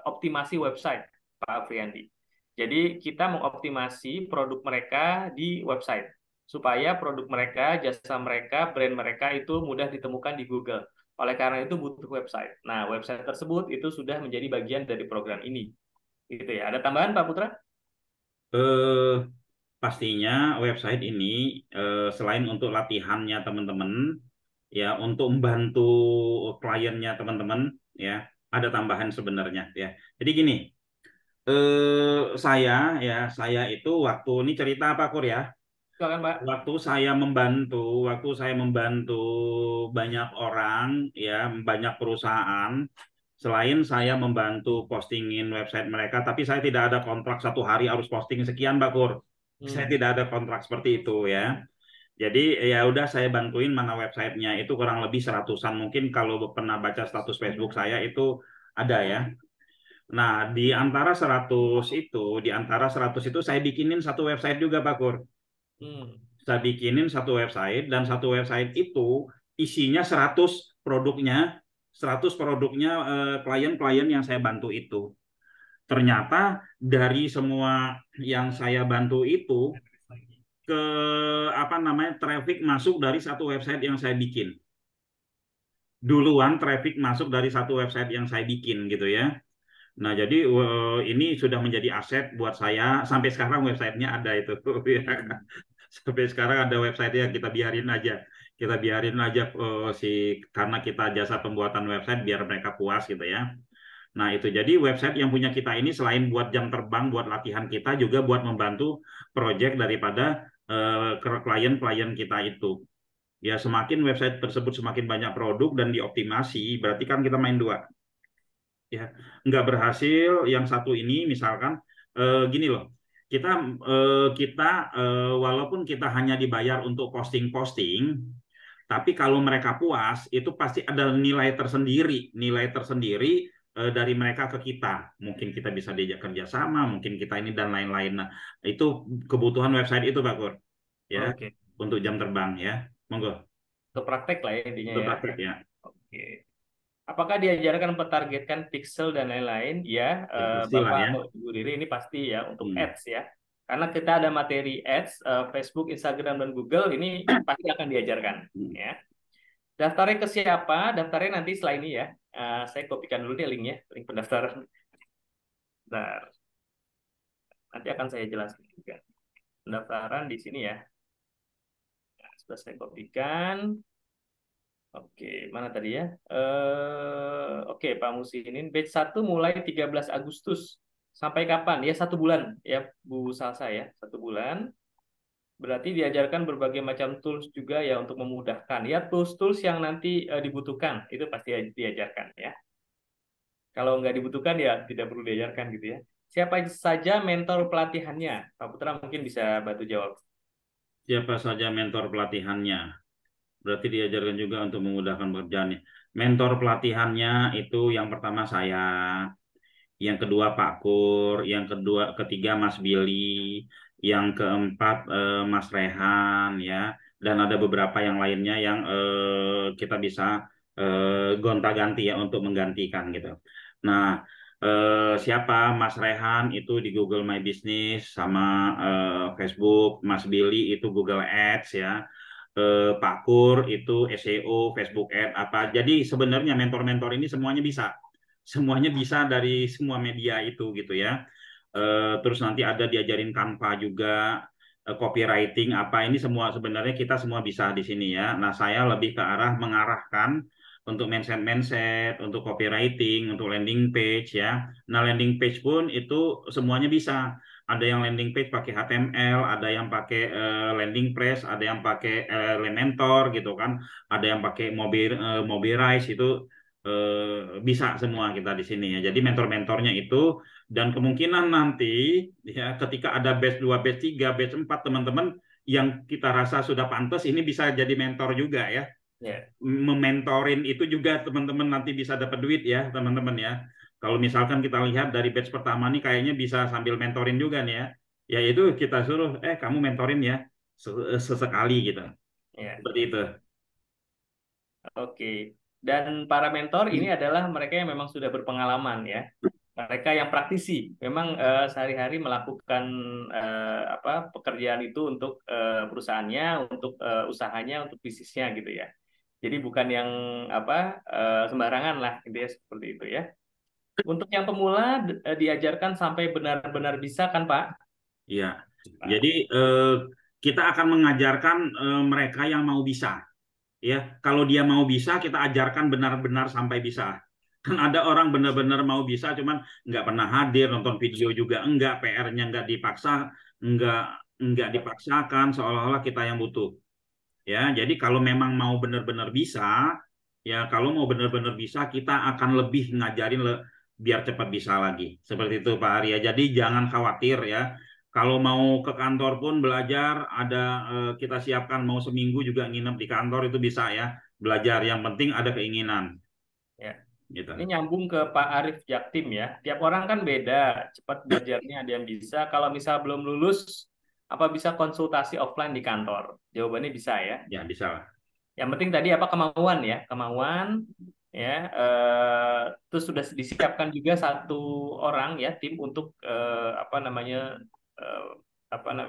optimasi website, Pak Afriandi. Jadi kita mengoptimasi produk mereka di website supaya produk mereka, jasa mereka, brand mereka itu mudah ditemukan di Google. Oleh karena itu butuh website. Nah, website tersebut itu sudah menjadi bagian dari program ini. Gitu ya. Ada tambahan Pak Putra? Eh, pastinya website ini selain untuk latihannya teman-teman, ya untuk membantu kliennya teman-teman, ya ada tambahan sebenarnya ya. Jadi gini, saya itu waktu ini cerita apa Kur ya? Silakan Pak. Waktu saya membantu banyak orang, ya banyak perusahaan. Selain saya membantu postingin website mereka, tapi saya tidak ada kontrak 1 hari harus posting sekian, Mbak Kur. Saya tidak ada kontrak seperti itu ya. Jadi ya udah saya bantuin mana websitenya itu kurang lebih seratusan. Mungkin kalau pernah baca status Facebook saya itu ada ya. Nah, di antara 100 itu saya bikinin satu website juga, Pak Kur. Hmm. Saya bikinin satu website dan satu website itu isinya 100 produknya klien-klien yang saya bantu itu. Ternyata dari semua yang saya bantu itu ke traffic masuk dari satu website yang saya bikin. Duluan traffic masuk dari satu website yang saya bikin gitu ya. Nah, jadi ini sudah menjadi aset buat saya. Sampai sekarang websitenya ada itu. Ya. Sampai sekarang ada websitenya, kita biarin aja. Kita biarin aja karena kita jasa pembuatan website biar mereka puas gitu ya. Nah, itu jadi website yang punya kita ini selain buat jam terbang, buat latihan kita, juga buat membantu project daripada klien-klien kita itu. Ya, semakin website tersebut semakin banyak produk dan dioptimasi, berarti kan kita main dua. Ya, nggak berhasil yang satu ini misalkan gini loh, kita walaupun kita hanya dibayar untuk posting-posting, tapi kalau mereka puas itu pasti ada nilai tersendiri dari mereka ke kita. Mungkin kita bisa diajak kerjasama, mungkin kita ini dan lain-lain. Nah, itu kebutuhan website itu, Pak Kur, ya, Oke. untuk jam terbang ya. Monggo. Untuk praktek lah ya intinya Untuk ya. praktek ya. Oke. Apakah diajarkan mentargetkan pixel dan lain-lain? Ya, Ya pastilah Bapak ya. atau Ibu Riri ini pasti ya untuk Hmm. ads ya. Karena kita ada materi ads, Facebook, Instagram, dan Google ini pasti akan diajarkan Hmm. ya. Daftarnya ke siapa? Daftarnya nanti setelah ini ya. Saya kopikan dulu nih linknya, link pendaftaran. Nah, nanti akan saya jelaskan juga. Pendaftaran di sini ya. Nah, sudah saya kopikan. Oke, mana tadi ya? Oke, Pak Musinin. Batch 1 mulai 13 Agustus. Sampai kapan? Ya, 1 bulan. Ya, Bu Salsa ya. 1 bulan. Berarti diajarkan berbagai macam tools juga ya untuk memudahkan. Ya, tools-tools yang nanti dibutuhkan. Itu pasti diajarkan ya. Kalau nggak dibutuhkan ya tidak perlu diajarkan gitu ya. Siapa saja mentor pelatihannya? Pak Putra mungkin bisa bantu jawab. Siapa saja mentor pelatihannya? Berarti diajarkan juga untuk memudahkan pekerjaannya. Mentor pelatihannya itu yang pertama saya, yang kedua Pak Kur, ketiga Mas Billy, yang keempat Mas Rehan ya, dan ada beberapa yang lainnya yang kita bisa gonta-ganti ya untuk menggantikan gitu. Nah, siapa Mas Rehan itu di Google My Business sama Facebook, Mas Billy itu Google Ads ya. Pak Kur itu SEO, Facebook Ad apa. Jadi sebenarnya mentor-mentor ini semuanya bisa dari semua media itu gitu ya. Terus nanti ada diajarin Canva juga, copywriting apa ini semua sebenarnya kita semua bisa di sini ya. Nah, saya lebih ke arah mengarahkan untuk mindset, untuk copywriting, untuk landing page ya. Nah, landing page pun itu semuanya bisa. Ada yang landing page pakai HTML, ada yang pakai landing press, ada yang pakai Elementor gitu kan, ada yang pakai Mobilize itu bisa semua kita di sini ya. Jadi mentor-mentornya itu, dan kemungkinan nanti ya ketika ada batch 2, batch 3, batch 4 teman-teman yang kita rasa sudah pantas ini bisa jadi mentor juga ya. Ya. Mementorin itu juga teman-teman nanti bisa dapat duit ya teman-teman ya. Kalau misalkan kita lihat dari batch pertama nih kayaknya bisa sambil mentorin juga nih ya. Ya itu kita suruh kamu mentorin ya sesekali gitu. Ya. Seperti itu. Oke. Dan para mentor ini adalah mereka yang memang sudah berpengalaman ya. Mereka yang praktisi, memang sehari-hari melakukan pekerjaan itu untuk perusahaannya, untuk usahanya, untuk bisnisnya gitu ya. Jadi bukan yang sembarangan lah, gitu ya, seperti itu ya. Untuk yang pemula diajarkan sampai benar-benar bisa kan Pak? Iya. Jadi kita akan mengajarkan mereka yang mau bisa. Ya, kalau dia mau bisa, kita ajarkan benar-benar sampai bisa. Kan ada orang benar-benar mau bisa, cuman nggak pernah hadir, nonton video juga enggak, PR-nya nggak dipaksa, nggak dipaksakan, seolah-olah kita yang butuh. Ya, jadi kalau memang mau benar-benar bisa, ya kalau mau benar-benar bisa, kita akan lebih ngajarin biar cepat bisa lagi. Seperti itu Pak Arya. Jadi jangan khawatir ya. Kalau mau ke kantor pun belajar, ada kita siapkan mau seminggu juga nginep di kantor itu bisa ya. Belajar yang penting ada keinginan. Ya. Gitu. Ini nyambung ke Pak Arif Jaktim ya. Tiap orang kan beda, cepat belajarnya ada yang bisa. Kalau misal belum lulus, apa bisa konsultasi offline di kantor? Jawabannya bisa ya. Ya bisa lah. Yang penting tadi apa kemauan ya, kemauan ya. Terus sudah disiapkan juga satu orang ya tim untuk apa namanya eh,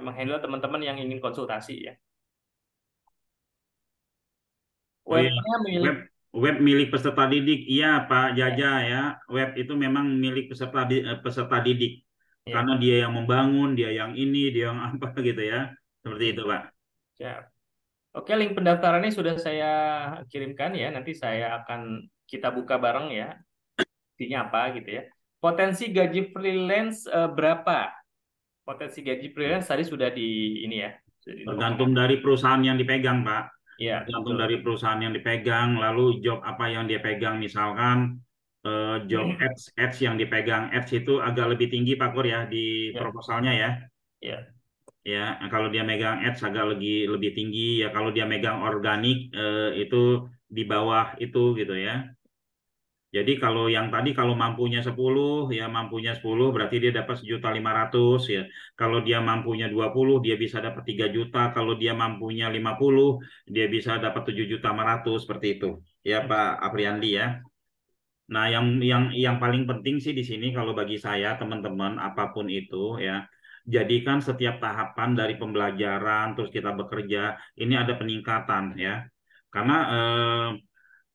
menghandle teman-teman yang ingin konsultasi ya. Oh iya, Webnya milik web web milik peserta didik. Iya, Pak ya, Jaja ya. Web itu memang milik peserta didik. ya, Karena dia yang membangun, dia yang ini, dia yang apa gitu ya. Seperti itu, Pak. siap. Oke, link pendaftarannya sudah saya kirimkan ya. Nanti saya akan kita buka bareng ya. Intinya apa gitu ya. Potensi gaji freelance berapa? Potensi gaji freelance tadi sudah di ini ya, sudah Tergantung diinfokan. dari perusahaan yang dipegang, Pak. Iya, Tergantung betul. dari perusahaan yang dipegang, lalu job apa yang dia pegang. Misalkan job ads yang dipegang. Ads itu agak lebih tinggi, Pak Kur ya, di Ya, proposalnya ya. ya. Ya, kalau dia megang ads agak lebih lebih tinggi ya. Kalau dia megang organik itu di bawah itu gitu ya. Jadi kalau yang tadi kalau mampunya 10 ya mampunya 10 berarti dia dapat 1.500.000 ya. Kalau dia mampunya 20 dia bisa dapat 3 juta. Kalau dia mampunya 50 dia bisa dapat 7.500.000 seperti itu. Ya Pak Apriandi ya. Nah, yang paling penting sih di sini kalau bagi saya teman-teman apapun itu ya, jadikan setiap tahapan dari pembelajaran terus kita bekerja ini ada peningkatan ya. Karena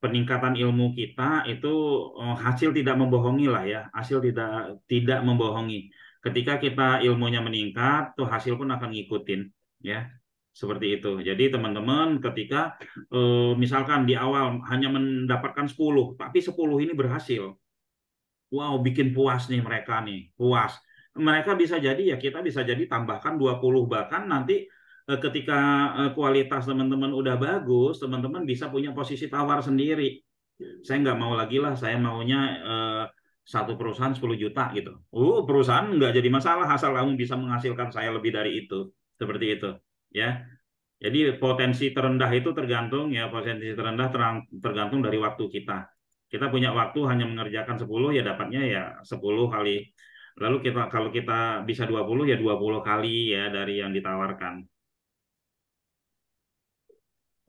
peningkatan ilmu kita itu hasil tidak membohongi lah ya, hasil tidak tidak membohongi. Ketika kita ilmunya meningkat, tuh hasil pun akan ngikutin ya. Seperti itu. Jadi teman-teman ketika misalkan di awal hanya mendapatkan 10, tapi 10 ini berhasil. Wow, bikin puas nih mereka nih, puas. Mereka bisa jadi ya kita bisa jadi tambahkan 20 bahkan nanti ketika kualitas teman-teman udah bagus, teman-teman bisa punya posisi tawar sendiri. Saya nggak mau lagi lah, saya maunya satu perusahaan 10 juta gitu. Perusahaan nggak jadi masalah asal kamu bisa menghasilkan saya lebih dari itu. Seperti itu. Ya. Jadi potensi terendah itu tergantung ya potensi terendah tergantung dari waktu kita. Kita punya waktu hanya mengerjakan 10 ya dapatnya ya 10 kali. Lalu kita kalau kita bisa 20 ya 20 kali ya dari yang ditawarkan.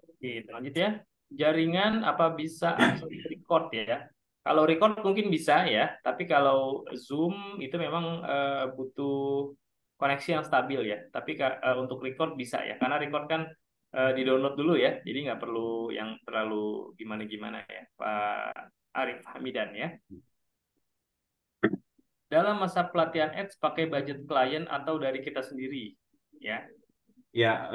Oke, lanjut ya. Jaringan apa bisa akses record ya? Kalau record mungkin bisa ya, tapi kalau Zoom itu memang butuh koneksi yang stabil ya. Tapi untuk record bisa ya, karena record kan di-download dulu ya, jadi nggak perlu yang terlalu gimana-gimana ya, Pak Arif Hamidan ya. Dalam masa pelatihan Ads pakai budget klien atau dari kita sendiri ya. Ya,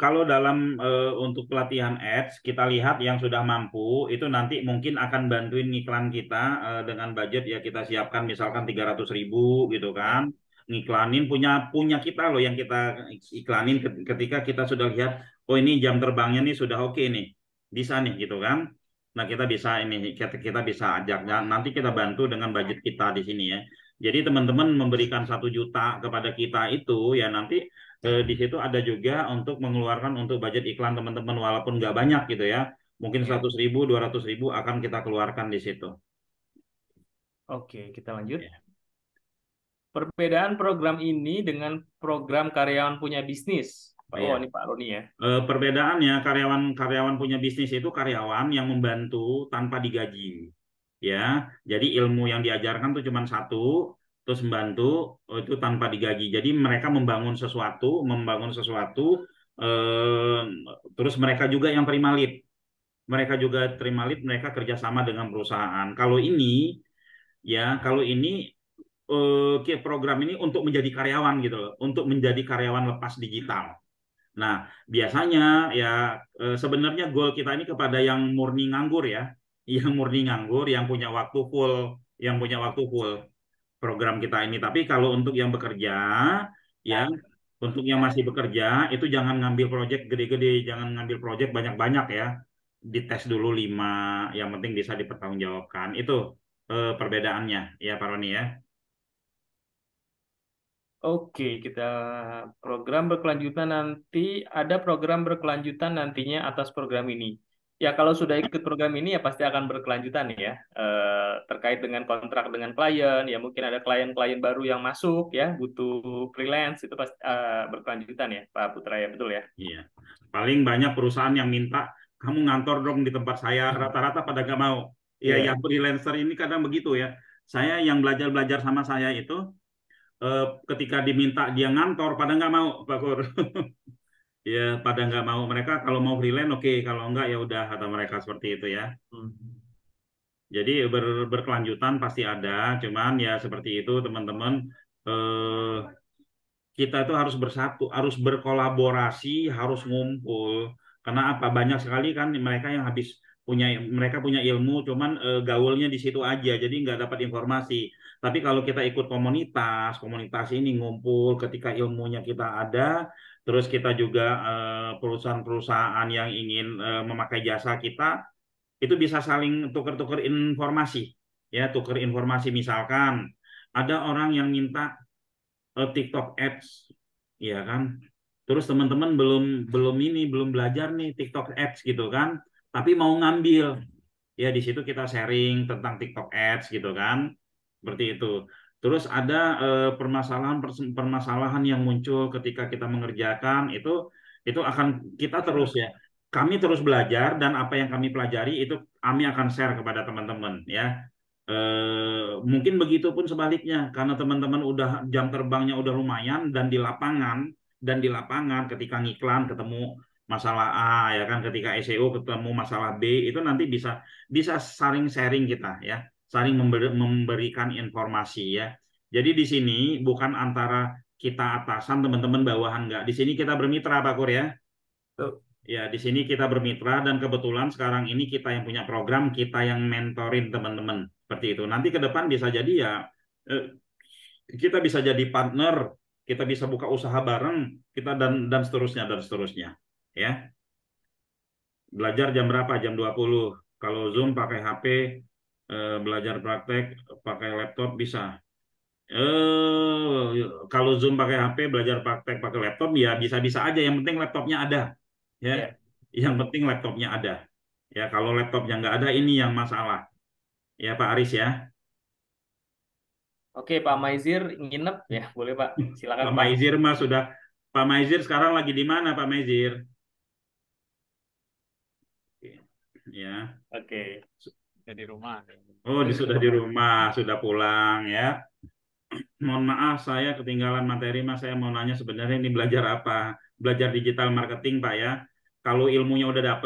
kalau dalam untuk pelatihan ads, kita lihat yang sudah mampu, itu nanti mungkin akan bantuin ngiklan kita dengan budget ya kita siapkan misalkan 300.000 gitu kan. Ya. Ngiklanin punya punya kita loh yang kita iklanin ketika kita sudah lihat, oh ini jam terbangnya nih sudah oke nih, bisa nih gitu kan. Nah kita bisa ini kita bisa ajak dan nanti kita bantu dengan budget kita di sini ya. Jadi teman-teman memberikan 1 juta kepada kita itu ya nanti di situ ada juga untuk mengeluarkan untuk budget iklan teman-teman walaupun nggak banyak gitu ya. Mungkin Ya. 100.000, 200.000 akan kita keluarkan di situ. Oke, kita lanjut. Ya. Perbedaan program ini dengan program karyawan punya bisnis. Oh, Iya. ini Pak Roni ya. Perbedaannya karyawan punya bisnis itu karyawan yang membantu tanpa digaji. Ya, jadi ilmu yang diajarkan tuh cuma satu, terus membantu itu tanpa digaji. Jadi mereka membangun sesuatu, eh, terus mereka juga yang terima lead. Mereka juga terima lead, mereka kerjasama dengan perusahaan. Kalau ini program ini untuk menjadi karyawan gitu loh, untuk menjadi karyawan lepas digital. Nah, biasanya ya sebenarnya goal kita ini kepada yang murni nganggur ya, yang murni nganggur, yang punya waktu full, yang punya waktu full program kita ini. Tapi kalau untuk yang bekerja, ya, untuk yang masih bekerja itu jangan ngambil project gede-gede, jangan ngambil project banyak-banyak ya. Dites dulu 5, yang penting bisa dipertanggungjawabkan. Itu perbedaannya ya, Pak Roni ya. Oke, kita program berkelanjutan nanti ada program berkelanjutan nantinya atas program ini. Ya, kalau sudah ikut program ini ya pasti akan berkelanjutan ya. Terkait dengan kontrak dengan klien, ya mungkin ada klien-klien baru yang masuk ya, butuh freelance itu pasti berkelanjutan ya, Pak Putra ya, betul ya. Iya. Paling banyak perusahaan yang minta kamu ngantor dong di tempat saya, rata-rata pada nggak mau. Ya, Iya. yang freelancer ini kadang begitu ya. Saya yang belajar-belajar sama saya itu ketika diminta dia ngantor pada nggak mau, Pak Kur. Ya, pada nggak mau. Mereka kalau mau freelance oke, kalau nggak ya udah kata mereka seperti itu ya. Hmm. Jadi berkelanjutan pasti ada, cuman ya seperti itu teman-teman. Eh, kita itu harus bersatu, harus berkolaborasi, harus ngumpul. Karena apa? Banyak sekali kan mereka yang habis mereka punya ilmu, cuman gaulnya di situ aja, jadi nggak dapat informasi. Tapi kalau kita ikut komunitas, komunitas ini ngumpul, ketika ilmunya kita ada, terus kita juga perusahaan-perusahaan yang ingin memakai jasa kita, itu bisa saling tukar-tukar informasi. Ya, tukar informasi misalkan ada orang yang minta TikTok Ads, ya kan? Terus teman-teman belum belum ini belum belajar nih TikTok Ads gitu kan? Tapi mau ngambil, ya di situ kita sharing tentang TikTok Ads gitu kan? Seperti itu. Terus ada permasalahan yang muncul ketika kita mengerjakan itu akan kita terus ya. Kami terus belajar dan apa yang kami pelajari itu kami akan share kepada teman-teman ya. Mungkin begitu pun sebaliknya karena teman-teman udah jam terbangnya udah lumayan dan di lapangan ketika ngiklan ketemu masalah A ya kan, ketika SEO ketemu masalah B, itu nanti bisa bisa saling sharing kita ya, saling memberikan informasi ya. Jadi di sini bukan antara kita atasan teman-teman bawahan, enggak, di sini kita bermitra Pak Kur ya. Tuh. Ya, di sini kita bermitra dan kebetulan sekarang ini kita yang punya program, kita yang mentorin teman-teman. Seperti itu. Nanti ke depan bisa jadi ya eh, kita bisa jadi partner, kita bisa buka usaha bareng, kita dan seterusnya dan seterusnya. Ya. Belajar jam berapa? Jam 20. Kalau Zoom pakai HP, belajar praktek pakai laptop bisa. Kalau Zoom pakai HP, belajar praktek pakai laptop ya bisa-bisa aja, yang penting laptopnya ada. Ya, Ya. yang penting laptopnya ada. Ya, kalau laptopnya nggak ada ini yang masalah. Ya, Pak Aris ya. Oke, Pak Maizir nginep ya, boleh Pak. Silakan Pak Pak. Maizir mah sudah. Pak Maizir sekarang lagi di mana, Pak Maizir? Ya. Oke. Di rumah. Oh, sudah di rumah, sudah pulang ya. Mohon maaf, saya ketinggalan materi, Mas. Saya mau nanya sebenarnya ini belajar apa? Belajar digital marketing, Pak ya. Kalau ilmunya udah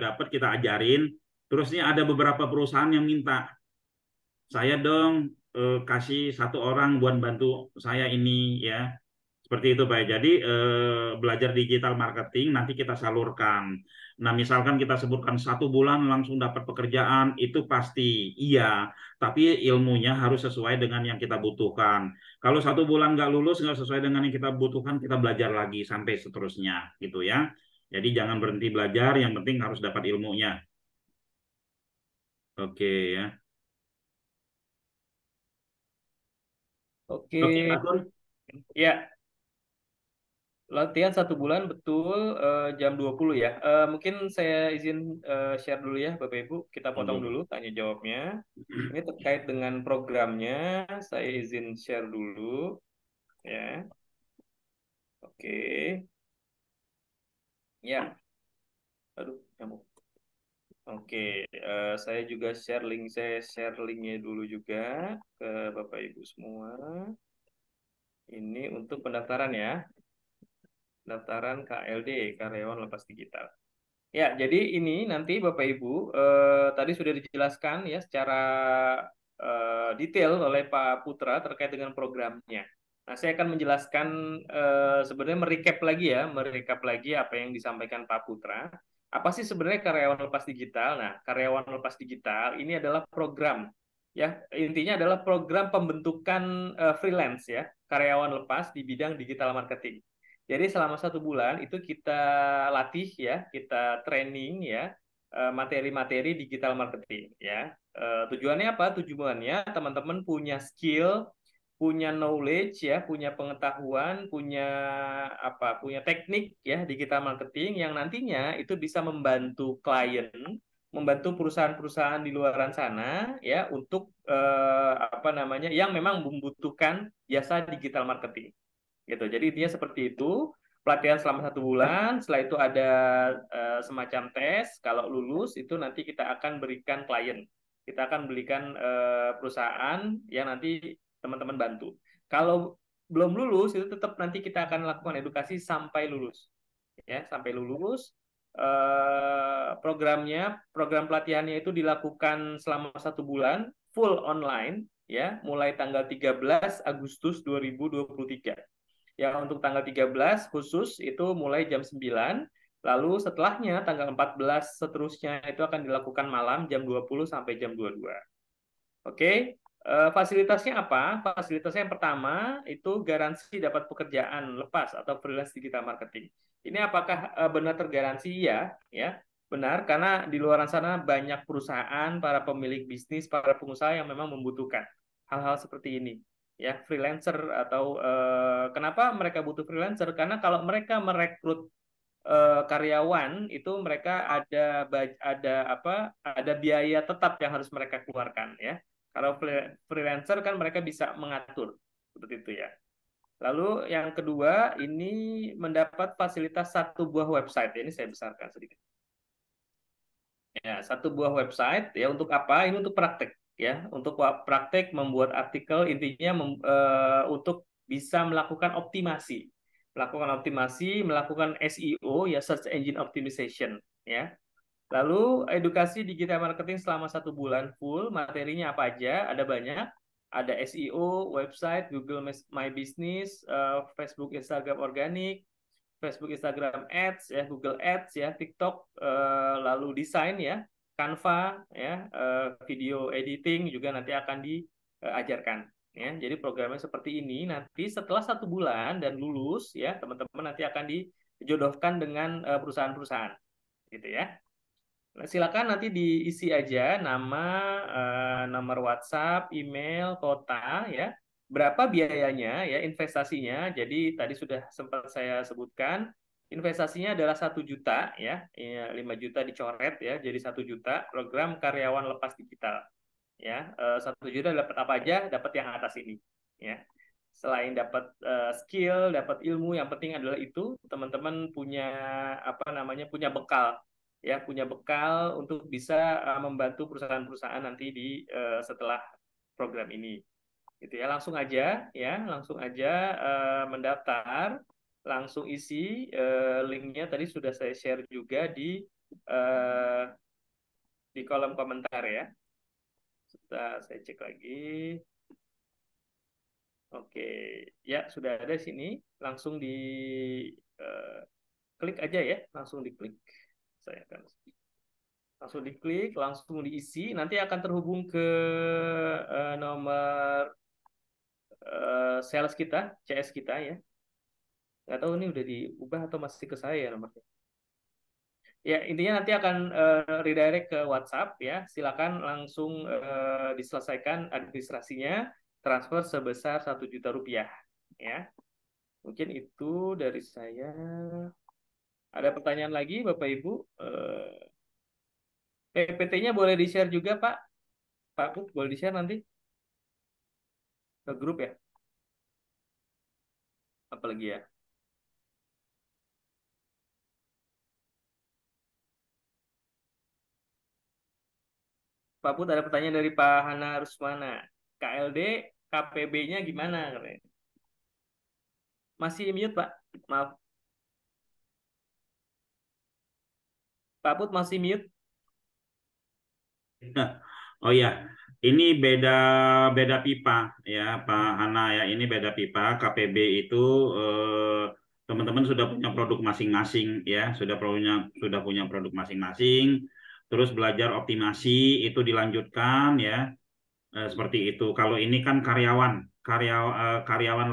dapet, kita ajarin. Terusnya ada beberapa perusahaan yang minta, saya dong kasih 1 orang buat bantu saya ini ya. Seperti itu Pak. Jadi belajar digital marketing nanti kita salurkan. Nah, misalkan kita sebutkan 1 bulan langsung dapat pekerjaan, itu pasti iya. Tapi ilmunya harus sesuai dengan yang kita butuhkan. Kalau 1 bulan nggak lulus, nggak sesuai dengan yang kita butuhkan, kita belajar lagi sampai seterusnya gitu ya. Jadi jangan berhenti belajar, yang penting harus dapat ilmunya. Oke ya. Oke. Oke, Pak Kun. Ya, latihan 1 bulan betul jam 20 ya. Mungkin saya izin share dulu ya Bapak Ibu. Kita potong Monggo. dulu tanya jawabnya. Ini terkait dengan programnya. Saya izin share dulu ya. Oke. Ya, aduh, nyamuk. Oke, saya juga share linknya dulu juga ke Bapak Ibu semua. Ini untuk pendaftaran ya, pendaftaran KLD, Karyawan Lepas Digital. Ya, jadi ini nanti Bapak Ibu tadi sudah dijelaskan ya secara detail oleh Pak Putra terkait dengan programnya. Nah, saya akan menjelaskan sebenarnya merecap lagi apa yang disampaikan Pak Putra. Apa sih sebenarnya karyawan lepas digital? Nah, karyawan lepas digital ini adalah program, ya, intinya adalah program pembentukan freelance, ya, karyawan lepas di bidang digital marketing. Jadi selama 1 bulan itu kita latih, ya, kita training, ya, materi-materi digital marketing, ya. Tujuannya apa? Tujuannya teman-teman punya skill, punya knowledge, ya, punya pengetahuan, punya teknik, ya, digital marketing yang nantinya itu bisa membantu klien, membantu perusahaan-perusahaan di luaran sana, ya, untuk yang memang membutuhkan jasa digital marketing, gitu. Jadi intinya seperti itu. Pelatihan selama 1 bulan, setelah itu ada semacam tes. Kalau lulus itu nanti kita akan berikan klien, kita akan berikan perusahaan yang nanti teman-teman bantu. Kalau belum lulus itu tetap nanti kita akan lakukan edukasi sampai lulus, ya, sampai lulus. Program pelatihannya itu dilakukan selama 1 bulan full online, ya, mulai tanggal 13 Agustus 2023. Ya, untuk tanggal 13 khusus itu mulai jam 9, lalu setelahnya tanggal 14 seterusnya itu akan dilakukan malam jam 20 sampai jam 22. Oke, fasilitasnya apa? Fasilitasnya yang pertama itu garansi dapat pekerjaan lepas atau freelance digital marketing. Ini apakah benar tergaransi? Iya, ya, benar, karena di luar sana banyak perusahaan, para pemilik bisnis, para pengusaha yang memang membutuhkan hal-hal seperti ini, ya, freelancer atau kenapa mereka butuh freelancer? Karena kalau mereka merekrut karyawan itu mereka ada biaya tetap yang harus mereka keluarkan, ya. Kalau freelancer kan mereka bisa mengatur seperti itu, ya. Lalu yang kedua ini mendapat fasilitas 1 buah website. Ini saya besarkan sedikit. Ya, 1 buah website, ya, untuk apa? Ini untuk praktek, ya, untuk praktek membuat artikel, intinya untuk bisa melakukan SEO, ya, search engine optimization, ya. Lalu edukasi digital marketing selama 1 bulan full, materinya apa aja? Ada banyak. Ada SEO, website, Google My Business, Facebook, Instagram organik, Facebook, Instagram Ads, ya, Google Ads, ya, TikTok, lalu desain, ya, Canva, ya, video editing juga nanti akan diajarkan, ya. Jadi programnya seperti ini. Nanti setelah 1 bulan dan lulus, ya, teman-teman nanti akan dijodohkan dengan perusahaan-perusahaan, gitu, ya. Nah, silakan nanti diisi aja nama, nomor WhatsApp, email, kota, ya. Berapa biayanya, ya, investasinya. Jadi tadi sudah sempat saya sebutkan, investasinya adalah 1 juta, ya, 5 juta dicoret, ya, jadi 1 juta. Program karyawan lepas digital, ya. 1 juta dapat apa aja? Dapat yang atas ini, ya. Selain dapat skill, dapat ilmu, yang penting adalah itu teman-teman punya bekal, ya, punya bekal untuk bisa membantu perusahaan-perusahaaan nanti setelah program ini, gitu, ya. Langsung aja mendaftar, langsung isi linknya, tadi sudah saya share juga eh, di kolom komentar, ya. Saya cek lagi. Oke, ya, sudah ada di sini. Langsung eh, klik aja, ya, langsung diklik. Saya akan langsung diklik, langsung diisi. Nanti akan terhubung ke nomor sales kita, CS kita, ya. Nggak tahu ini udah diubah atau masih ke saya ya nomornya. Ya, intinya nanti akan redirect ke WhatsApp, ya. Silakan langsung diselesaikan administrasinya, transfer sebesar 1 juta rupiah, ya. Mungkin itu dari saya. Ada pertanyaan lagi, Bapak Ibu? PPT-nya boleh di-share juga, Pak. Pak Put, boleh di-share nanti ke grup, ya. Apalagi, ya. Pak Put, ada pertanyaan dari Pak Hana Rusmana. KLD, KPB-nya gimana, katanya? Masih mute, Pak. Maaf. Pak Put masih mute. Oh ya, Ini beda beda pipa ya Pak Hana ya. Ini beda pipa. KPB itu teman-teman sudah punya produk masing-masing ya, sudah punya produk masing-masing. Terus belajar optimasi itu dilanjutkan ya. Seperti itu. Kalau ini kan karyawan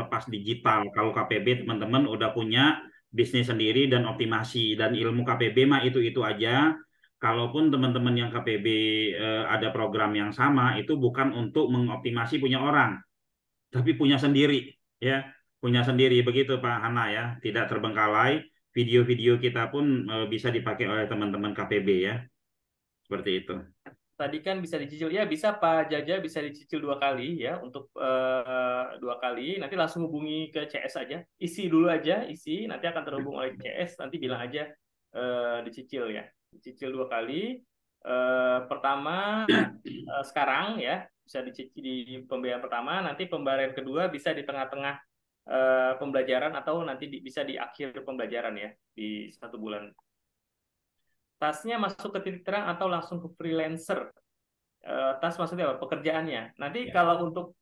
lepas digital. Kalau KPB teman-teman udah punya bisnis sendiri dan optimasi dan ilmu KPB mah itu aja. Kalaupun teman-teman yang KPB ada program yang sama, itu bukan untuk mengoptimasi punya orang, tapi punya sendiri, ya, punya sendiri begitu Pak Hana ya. Tidak terbengkalai. Video-video kita pun bisa dipakai oleh teman-teman KPB ya, seperti itu. Tadi kan bisa dicicil, ya bisa Pak Jaja, bisa dicicil 2 kali ya, untuk 2 kali. Nanti langsung hubungi ke CS aja, isi dulu aja, isi, nanti akan terhubung oleh CS, nanti bilang aja dicicil ya, dicicil 2 kali. Pertama sekarang ya, bisa dicicil di pembayaran pertama, nanti pembayaran kedua bisa di tengah-tengah pembelajaran, atau nanti bisa di akhir pembelajaran ya, di 1 bulan. Tasnya masuk ke titik terang atau langsung ke freelancer? Tas maksudnya apa? Pekerjaannya. Nanti Ya. kalau untuk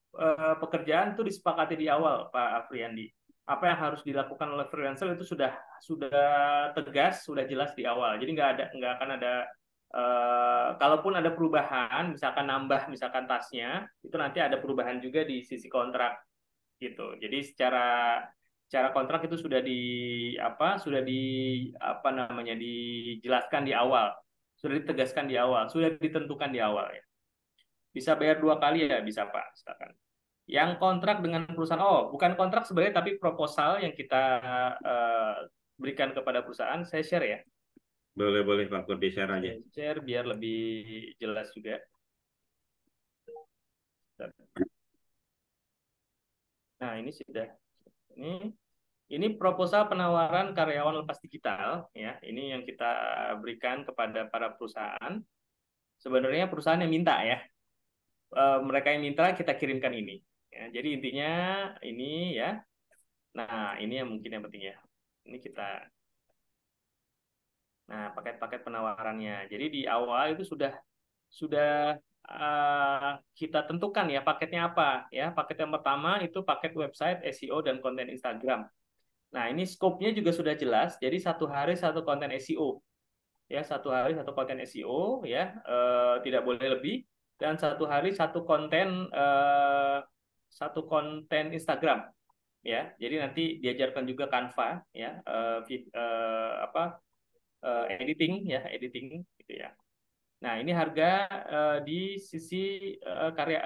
pekerjaan itu disepakati di awal, Pak Afriandi. Apa yang harus dilakukan oleh freelancer itu sudah tegas, sudah jelas di awal. Jadi nggak akan ada kalaupun ada perubahan, misalkan nambah misalkan tasnya, itu nanti ada perubahan juga di sisi kontrak gitu. Jadi secara kontrak itu sudah di namanya, dijelaskan di awal, sudah ditegaskan di awal, sudah ditentukan di awal ya. Bisa bayar 2 kali ya, bisa Pak, silakan. Yang kontrak dengan perusahaan, oh bukan kontrak sebenarnya, tapi proposal yang kita eh, berikan kepada perusahaan, saya share ya. Boleh Pak Kur, di-share aja. Saya share biar lebih jelas juga. Nah, ini sudah. Ini proposal penawaran karyawan lepas digital ya. Ini yang kita berikan kepada para perusahaan. Sebenarnya perusahaan yang minta ya. Mereka yang minta, kita kirimkan ini. Ya, jadi intinya ini ya. Nah, ini yang mungkin yang penting ya. Ini kita. Nah, paket-paket penawarannya. Jadi di awal itu sudah kita tentukan ya paketnya apa ya. Paket yang pertama itu paket website, SEO dan konten Instagram. Nah, ini scope-nya juga sudah jelas. Jadi 1 hari 1 konten SEO. Ya, 1 hari 1 konten SEO ya, tidak boleh lebih, dan 1 hari 1 konten Instagram ya. Jadi nanti diajarkan juga Canva ya, editing ya, editing gitu ya. Nah, ini harga di sisi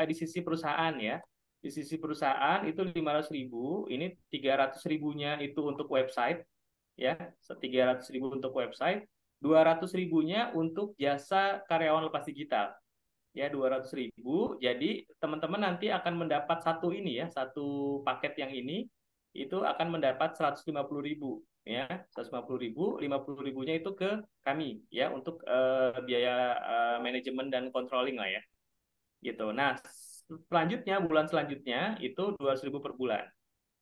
di sisi perusahaan ya. Di sisi perusahaan itu 500.000, ini 300.000-nya itu untuk website ya, 300.000 untuk website, 200.000-nya untuk jasa karyawan lepas digital ya, 200.000. Jadi teman-teman nanti akan mendapat satu paket yang ini itu akan mendapat 150.000 ya, 150.000, 50.000-nya itu ke kami ya, untuk biaya manajemen dan controlling lah ya gitu. Nah, bulan selanjutnya itu 200.000 per bulan.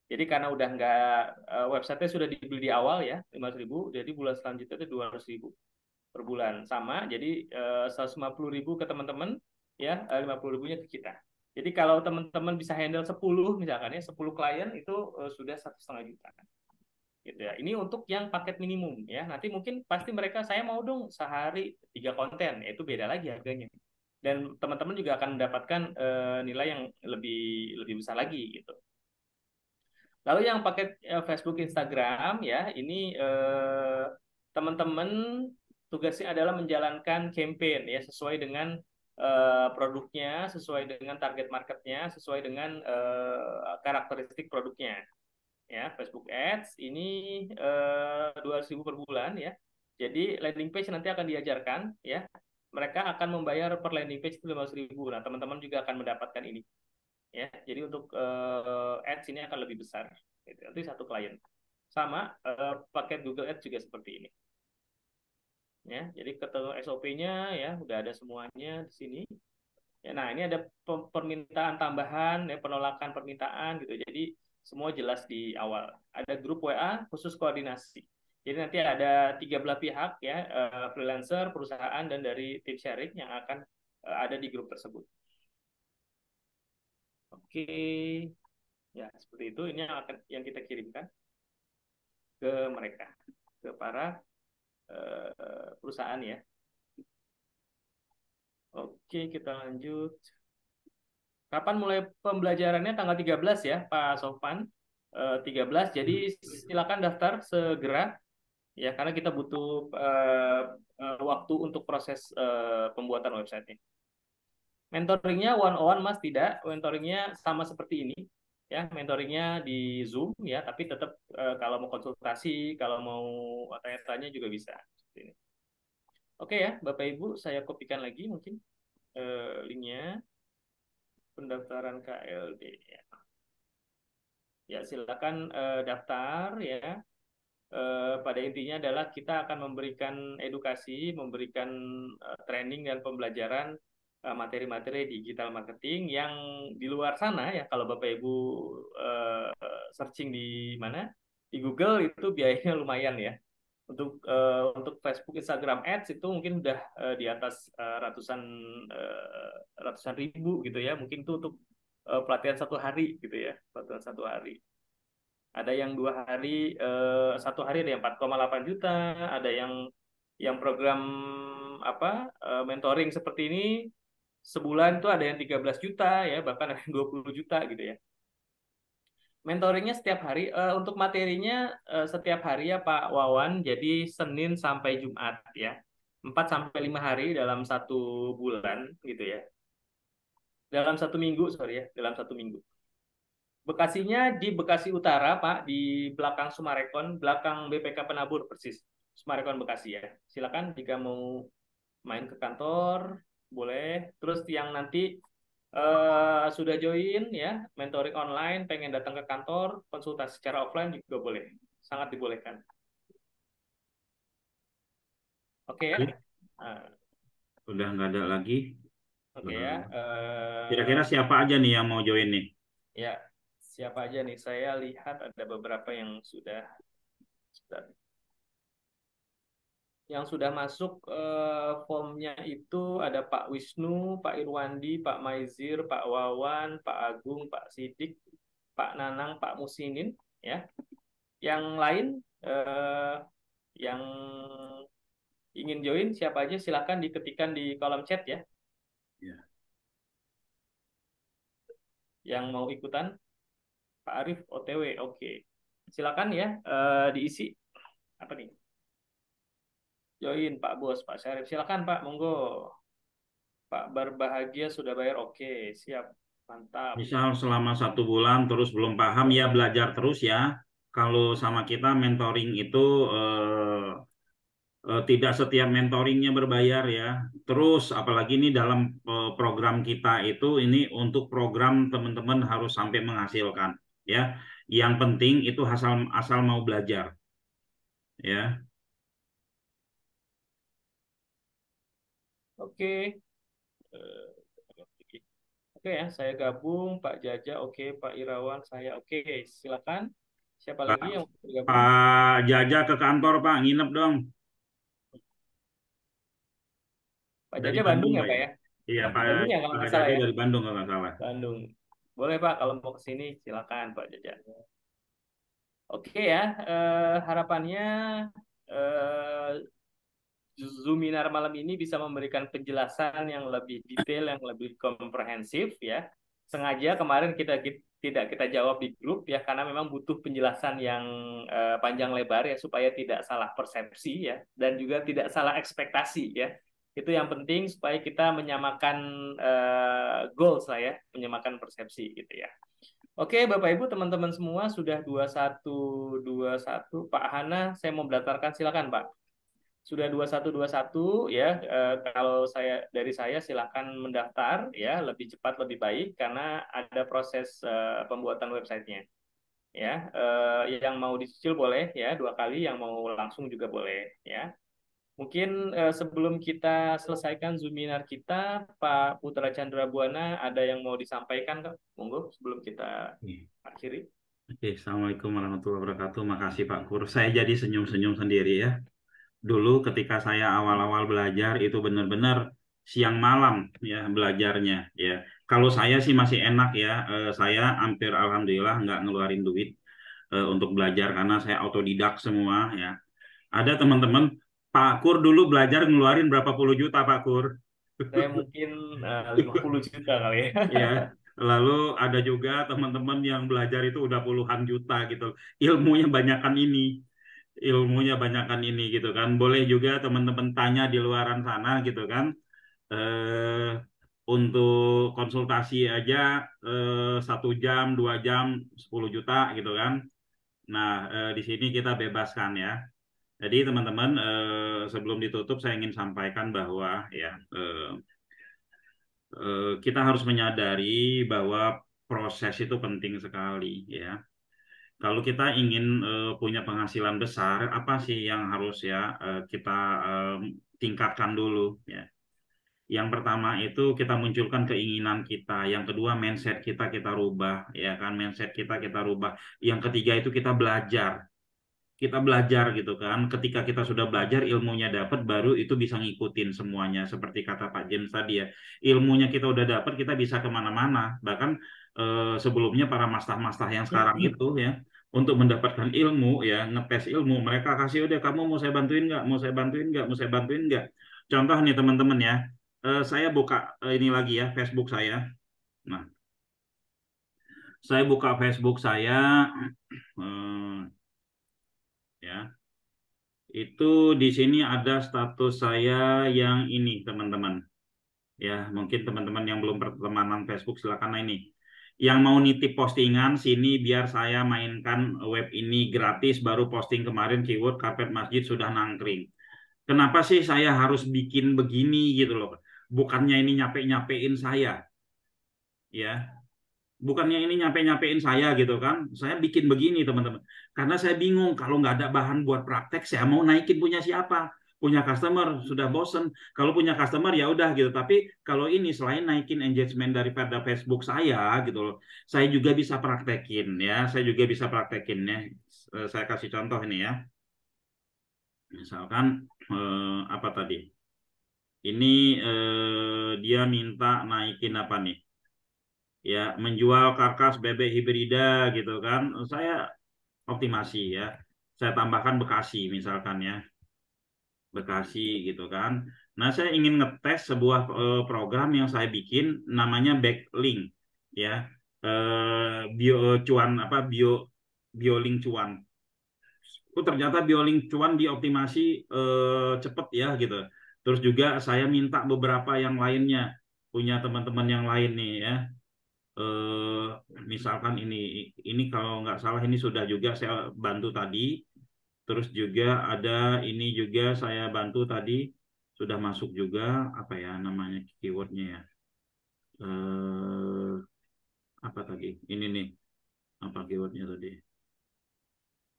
Jadi karena udah nggak, websitenya sudah dibeli di awal ya, 500.000, jadi bulan selanjutnya itu 200.000 per bulan sama. Jadi 150.000 ke teman-teman ya, 50.000-nya ke kita. Jadi kalau teman-teman bisa handle 10 misalkan ya, 10 klien itu sudah 1,5 juta gitu ya. Ini untuk yang paket minimum ya. Nanti mungkin pasti mereka, saya mau dong sehari 3 konten, ya itu beda lagi harganya. Dan teman-teman juga akan mendapatkan nilai yang lebih lebih besar lagi gitu. Lalu yang paket Facebook, Instagram ya, ini teman-teman tugasnya adalah menjalankan campaign ya, sesuai dengan produknya, sesuai dengan target marketnya, sesuai dengan karakteristik produknya. Ya, Facebook Ads ini 200.000 per bulan ya. Jadi landing page nanti akan diajarkan ya. Mereka akan membayar per landing page itu 500.000. Nah, teman-teman juga akan mendapatkan ini ya. Jadi untuk ads ini akan lebih besar. Gitu. Nanti 1 klien. Sama paket Google Ads juga seperti ini. Ya, jadi ketemu SOP-nya ya, udah ada semuanya di sini. Ya, nah ini ada permintaan tambahan, ya, penolakan permintaan gitu. Jadi semua jelas di awal. Ada grup WA khusus koordinasi. Jadi nanti ada 3 belah pihak ya, freelancer, perusahaan, dan dari tim sharing yang akan ada di grup tersebut. Oke, ya seperti itu. Ini yang kita kirimkan ke mereka, ke para perusahaan ya. Oke, kita lanjut. Kapan mulai pembelajarannya? Tanggal 13 ya, Pak Sofan. 13. Jadi silakan daftar segera ya, karena kita butuh waktu untuk proses pembuatan website. Mentoringnya one on one Mas, tidak. Mentoringnya sama seperti ini ya. Mentoringnya di Zoom ya, tapi tetap kalau mau konsultasi, kalau mau tanya-tanya juga bisa. Seperti ini. Oke ya, Bapak Ibu, saya kopikan lagi mungkin linknya pendaftaran KLD ya. Ya silakan daftar ya. Pada intinya adalah kita akan memberikan edukasi, memberikan training dan pembelajaran materi-materi digital marketing yang di luar sana ya. Kalau Bapak Ibu searching di mana, di Google itu biayanya lumayan ya. Untuk Facebook, Instagram Ads itu mungkin udah di atas ratusan ribu gitu ya. Mungkin itu untuk pelatihan 1 hari gitu ya, pelatihan 1 hari. Ada yang 2 hari, 1 hari ada yang 4,8 juta, ada yang program mentoring seperti ini sebulan itu ada yang 13 juta ya, bahkan ada yang 20 juta gitu ya. Mentoringnya setiap hari, untuk materinya setiap hari ya Pak Wawan, jadi Senin sampai Jumat ya, 4 sampai 5 hari dalam 1 bulan gitu ya, dalam 1 minggu, sorry ya, dalam 1 minggu. Bekasinya di Bekasi Utara, Pak, di belakang Sumarekon, belakang BPK Penabur persis. Sumarekon Bekasi ya. Silakan jika mau main ke kantor, boleh. Terus yang nanti sudah join ya, mentoring online, pengen datang ke kantor, konsultasi secara offline juga boleh. Sangat dibolehkan. Oke ya. Udah nggak ada lagi. Oke ya. Kira-kira siapa aja nih yang mau join nih? Ya, siapa aja nih? Saya lihat ada beberapa yang sudah masuk formnya itu ada Pak Wisnu, Pak Irwandi, Pak Maizir, Pak Wawan, Pak Agung, Pak Sidik, Pak Nanang, Pak Musinin ya. Yang lain yang ingin join siapa aja silakan diketikkan di kolom chat ya. Ya. Yang mau ikutan Pak Arif OTW, oke. Silakan ya diisi apa nih? Join Pak Bos, Pak Syarif. Silakan Pak, monggo. Pak Berbahagia sudah bayar, oke, siap, mantap. Misal selama 1 bulan terus belum paham ya belajar terus ya. Kalau sama kita mentoring itu tidak setiap mentoringnya berbayar ya. Terus apalagi ini dalam program kita itu ini untuk program teman-teman harus sampai menghasilkan ya. Yang penting itu asal mau belajar ya. Oke. Oke ya, saya gabung, Pak Jaja, oke, Pak Irawan, saya oke, silakan. Siapa lagi yang mau bergabung? Pak Jaja ke kantor Pak, nginep dong. Pak Dari Jaja Bandung Bandung ya Pak Pak ya? ya? Iya Bandung ya kalau Pak nggak salah Jaja ya? dari Bandung kalau nggak salah. Bandung. Boleh Pak, kalau mau ke sini silakan Pak Jaja. Oke ya, harapannya eh, Zoominar malam ini bisa memberikan penjelasan yang lebih detail, yang lebih komprehensif ya. Sengaja kemarin tidak kita jawab di grup ya, karena memang butuh penjelasan yang panjang lebar ya, supaya tidak salah persepsi ya, dan juga tidak salah ekspektasi ya. Itu yang penting supaya kita menyamakan goals lah ya, menyamakan persepsi gitu ya. Oke, Bapak Ibu, teman-teman semua sudah 21 Pak Hana, saya mau mendaftarkan, silakan Pak. Sudah 21 ya, kalau saya silakan mendaftar ya, lebih cepat lebih baik karena ada proses pembuatan websitenya ya. Yang mau dicicil boleh ya 2 kali, yang mau langsung juga boleh ya. Mungkin sebelum kita selesaikan Zoominar kita, Pak Putra Chandra Buana ada yang mau disampaikan, Kak? Monggo sebelum kita akhiri. Oke, Assalamualaikum warahmatullahi wabarakatuh. Makasih Pak Kur. Saya jadi senyum-senyum sendiri ya. Dulu ketika saya awal-awal belajar itu benar-benar siang malam ya belajarnya ya. Kalau saya sih masih enak ya. Saya hampir alhamdulillah nggak ngeluarin duit untuk belajar karena saya autodidak semua ya. Ada teman-teman, Pak Kur dulu belajar ngeluarin berapa puluh juta Pak Kur. Saya mungkin 50 juta kali ya. Ya, lalu ada juga teman-teman yang belajar itu udah puluhan juta gitu. Ilmunya banyakan ini, ilmunya banyakan ini gitu kan. Boleh juga teman-teman tanya di luaran sana gitu kan. Eh, untuk konsultasi aja 1 jam, 2 jam, 10 juta gitu kan. Nah, di sini kita bebaskan ya. Jadi teman-teman, sebelum ditutup saya ingin sampaikan bahwa ya kita harus menyadari bahwa proses itu penting sekali ya. Kalau kita ingin punya penghasilan besar, apa sih yang harus ya kita tingkatkan dulu ya. Yang pertama itu kita munculkan keinginan kita, yang kedua mindset kita rubah ya kan, mindset kita rubah. Yang ketiga itu kita belajar gitu kan. Ketika kita sudah belajar, ilmunya dapat, baru itu bisa ngikutin semuanya. Seperti kata Pak James tadi ya, ilmunya kita udah dapat, kita bisa kemana-mana. Bahkan sebelumnya para mastah-mastah yang sekarang itu ya, untuk mendapatkan ilmu ya, ngetes ilmu, mereka kasih udah, kamu mau saya bantuin nggak, mau saya bantuin nggak, mau saya bantuin nggak. Contoh nih teman-teman ya, saya buka ini lagi ya, Facebook saya. Nah, saya buka Facebook saya, ya. Itu di sini ada status saya yang ini, teman-teman. Ya, mungkin teman-teman yang belum pertemanan Facebook silakan. Nah, ini. Yang mau nitip postingan sini biar saya mainkan web ini gratis, baru posting kemarin keyword karpet masjid sudah nangkring. Kenapa sih saya harus bikin begini gitu loh? Bukannya ini nyape-nyapein saya, ya. Bukannya ini nyampe-nyampein saya gitu kan. Saya bikin begini teman-teman. Karena saya bingung kalau nggak ada bahan buat praktek, saya mau naikin punya siapa? Punya customer, sudah bosen. Kalau punya customer ya udah gitu. Tapi kalau ini selain naikin engagement daripada Facebook saya gitu loh, saya juga bisa praktekin ya. Saya juga bisa praktekin ya. Saya kasih contoh ini ya. Misalkan apa tadi? Ini dia minta naikin apa nih? Ya, menjual karkas bebek hibrida gitu kan, saya optimasi ya, saya tambahkan Bekasi misalkan ya, Bekasi gitu kan. Nah, saya ingin ngetes sebuah program yang saya bikin namanya backlink ya, bio cuan apa biolink cuan. Oh, ternyata biolink cuan dioptimasi cepet ya gitu. Terus juga saya minta beberapa yang lainnya, punya teman-teman yang lain nih ya. eh, Misalkan ini kalau nggak salah ini sudah juga saya bantu tadi, terus juga ada ini juga saya bantu tadi, sudah masuk juga apa ya namanya keywordnya ya, eh, apa tadi ini nih, apa keywordnya tadi,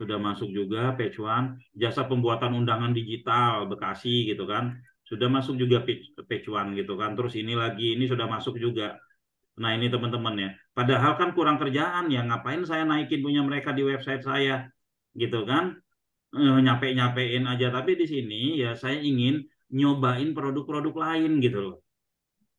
sudah masuk juga page one, jasa pembuatan undangan digital Bekasi gitu kan, sudah masuk juga page one gitu kan, terus ini lagi ini sudah masuk juga. Nah, ini teman-teman ya. Padahal kan kurang kerjaan ya. Ngapain saya naikin punya mereka di website saya, gitu kan? Nyape-nyapein aja. Tapi di sini ya saya ingin nyobain produk-produk lain gitu loh.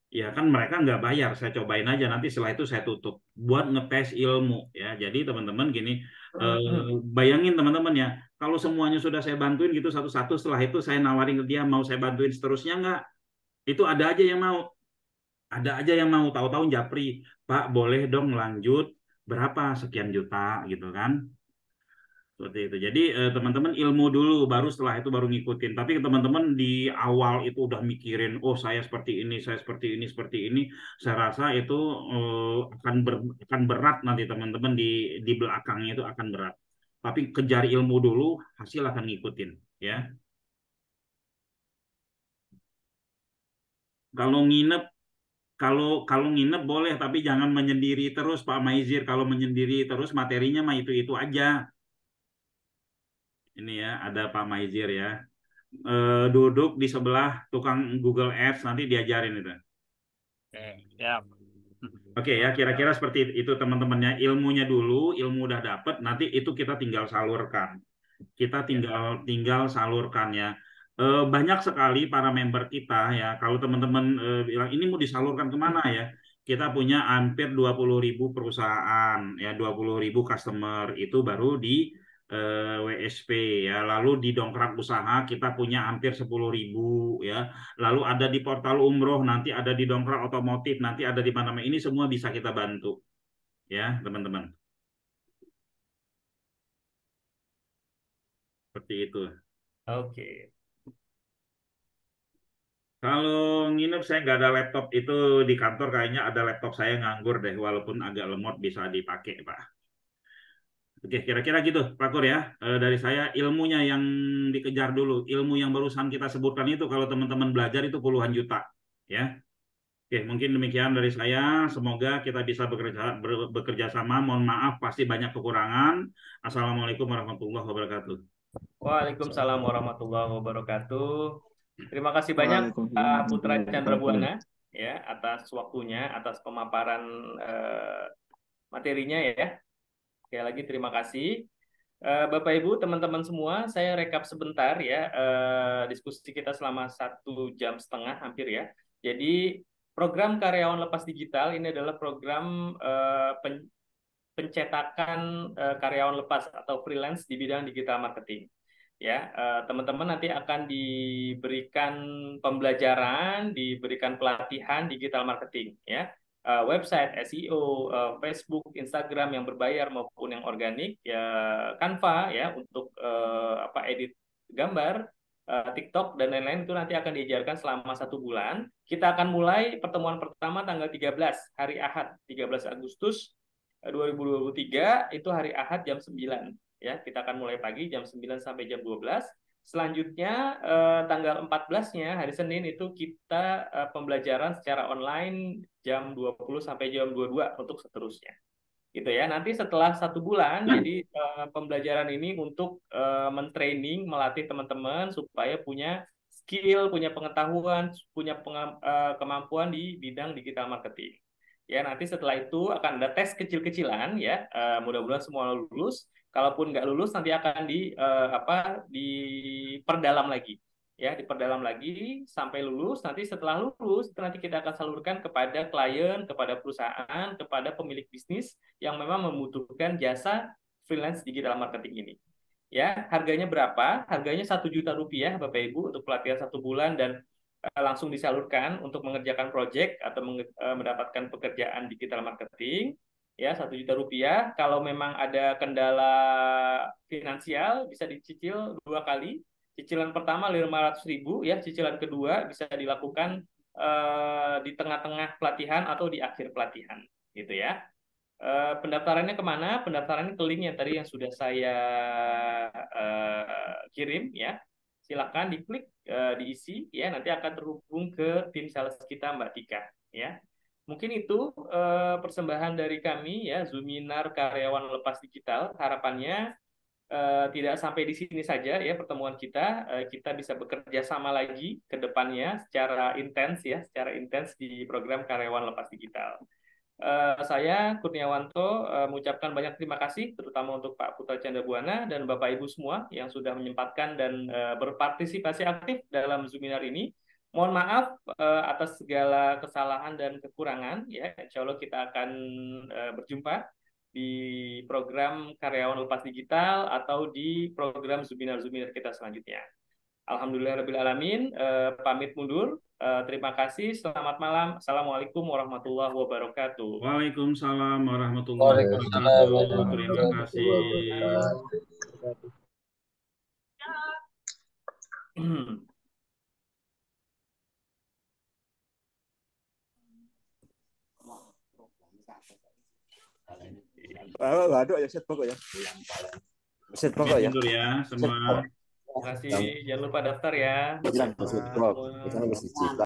Ya kan mereka nggak bayar. Saya cobain aja. Nanti setelah itu saya tutup. Buat ngetes ilmu ya. Jadi teman-teman gini, eh, bayangin teman-teman ya. Kalau semuanya sudah saya bantuin gitu satu-satu. Setelah itu saya nawarin ke dia mau saya bantuin seterusnya nggak? Itu ada aja yang mau. Ada aja yang mau, tahu-tahu japri, Pak boleh dong lanjut berapa sekian juta gitu kan, seperti itu. Jadi teman-teman ilmu dulu, baru setelah itu baru ngikutin. Tapi teman-teman di awal itu udah mikirin, oh saya seperti ini, saya seperti ini, seperti ini, saya rasa itu akan berat nanti teman-teman di belakangnya itu akan berat. Tapi kejar ilmu dulu, hasil akan ngikutin ya. Kalau nginep kalau kalau nginep boleh, tapi jangan menyendiri terus Pak Maizir. Kalau menyendiri terus materinya mah itu aja. Ini ya ada Pak Maizir ya. Duduk di sebelah tukang Google Ads nanti diajarin itu. Ya. Oke ya, kira-kira seperti itu teman-temannya. Ilmunya dulu, ilmu udah dapet, nanti itu kita tinggal salurkan. Kita tinggal tinggal salurkan ya. Banyak sekali para member kita ya. Kalau teman-teman bilang ini mau disalurkan kemana ya? kita punya hampir 20.000 perusahaan, ya 20.000 customer, itu baru di WSP ya. Lalu di dongkrak usaha kita punya hampir 10.000 ya. Lalu ada di portal umroh, nanti ada di dongkrak otomotif, nanti ada di mana-mana. Ini semua bisa kita bantu ya teman-teman. Seperti itu. Oke. Kalau nginep saya nggak ada laptop, itu di kantor kayaknya ada laptop saya nganggur deh, walaupun agak lemot bisa dipakai Pak. Oke, kira-kira gitu Pak Kur ya. Dari saya ilmunya yang dikejar dulu, ilmu yang barusan kita sebutkan itu kalau teman-teman belajar itu puluhan juta ya. Oke, mungkin demikian dari saya. Semoga kita bisa bekerja sama. Mohon maaf pasti banyak kekurangan. Assalamualaikum warahmatullahi wabarakatuh. Waalaikumsalam warahmatullahi wabarakatuh. Terima kasih banyak Waalaikumsalam Pak Putra warahmatullahi Chandra wabarakatuh. Buana ya atas waktunya, atas pemaparan materinya ya. Sekali lagi terima kasih. Bapak Ibu, teman-teman semua, saya rekap sebentar ya diskusi kita selama 1,5 jam hampir ya. Jadi program karyawan lepas digital ini adalah program pencetakan karyawan lepas atau freelance di bidang digital marketing. Ya, teman-teman nanti akan diberikan pembelajaran, diberikan pelatihan digital marketing ya. Website, SEO, Facebook, Instagram yang berbayar maupun yang organik, ya Canva ya untuk edit gambar, TikTok dan lain-lain itu nanti akan diajarkan selama 1 bulan. Kita akan mulai pertemuan pertama tanggal 13 hari Ahad 13 Agustus 2023 itu hari Ahad jam 9 ya. Kita akan mulai pagi jam 9 sampai jam 12. Selanjutnya tanggal 14-nya hari Senin itu kita pembelajaran secara online jam 20 sampai jam 22 untuk seterusnya. Gitu ya. Nanti setelah 1 bulan jadi pembelajaran ini untuk mentraining, melatih teman-teman supaya punya skill, punya pengetahuan, punya kemampuan di bidang digital marketing. Ya, nanti setelah itu akan ada tes kecil-kecilan ya. Mudah-mudahan semua lulus. Kalaupun nggak lulus nanti akan diperdalam lagi. Ya, diperdalam lagi sampai lulus. Nanti setelah lulus itu nanti kita akan salurkan kepada klien, kepada perusahaan, kepada pemilik bisnis yang memang membutuhkan jasa freelance digital marketing ini. Ya, harganya berapa? Harganya 1 juta rupiah Bapak Ibu untuk pelatihan 1 bulan dan langsung disalurkan untuk mengerjakan proyek atau mendapatkan pekerjaan digital marketing ya 1 juta rupiah. Kalau memang ada kendala finansial bisa dicicil 2 kali. Cicilan pertama 500.000 ya, cicilan kedua bisa dilakukan di tengah-tengah pelatihan atau di akhir pelatihan gitu ya. Pendaftarannya kemana? Pendaftarannya ke link yang tadi yang sudah saya kirim ya. Silakan diklik, diisi ya, nanti akan terhubung ke tim sales kita Mbak Tika ya. Mungkin itu persembahan dari kami ya, Zuminar Karyawan Lepas Digital. Harapannya tidak sampai di sini saja ya pertemuan kita. Kita bisa bekerja sama lagi ke depannya secara intens ya, secara intens di program Karyawan Lepas Digital. Saya Kurniawanto mengucapkan banyak terima kasih terutama untuk Pak Putra Chandra Buana dan Bapak Ibu semua yang sudah menyempatkan dan berpartisipasi aktif dalam Zuminar ini. Mohon maaf atas segala kesalahan dan kekurangan ya. Insya Allah kita akan berjumpa di program Karyawan Lepas Digital atau di program Zuminar-Zuminar kita selanjutnya. Alhamdulillahirrahmanirrahim. Pamit mundur. Terima kasih. Selamat malam. Assalamualaikum warahmatullahi wabarakatuh. Waalaikumsalam warahmatullahi wabarakatuh. Terima kasih. Waduh ya set pokok ya. Set pokok ya. Mundur ya semua. Terima kasih. Jangan lupa daftar ya. Jangan lupa.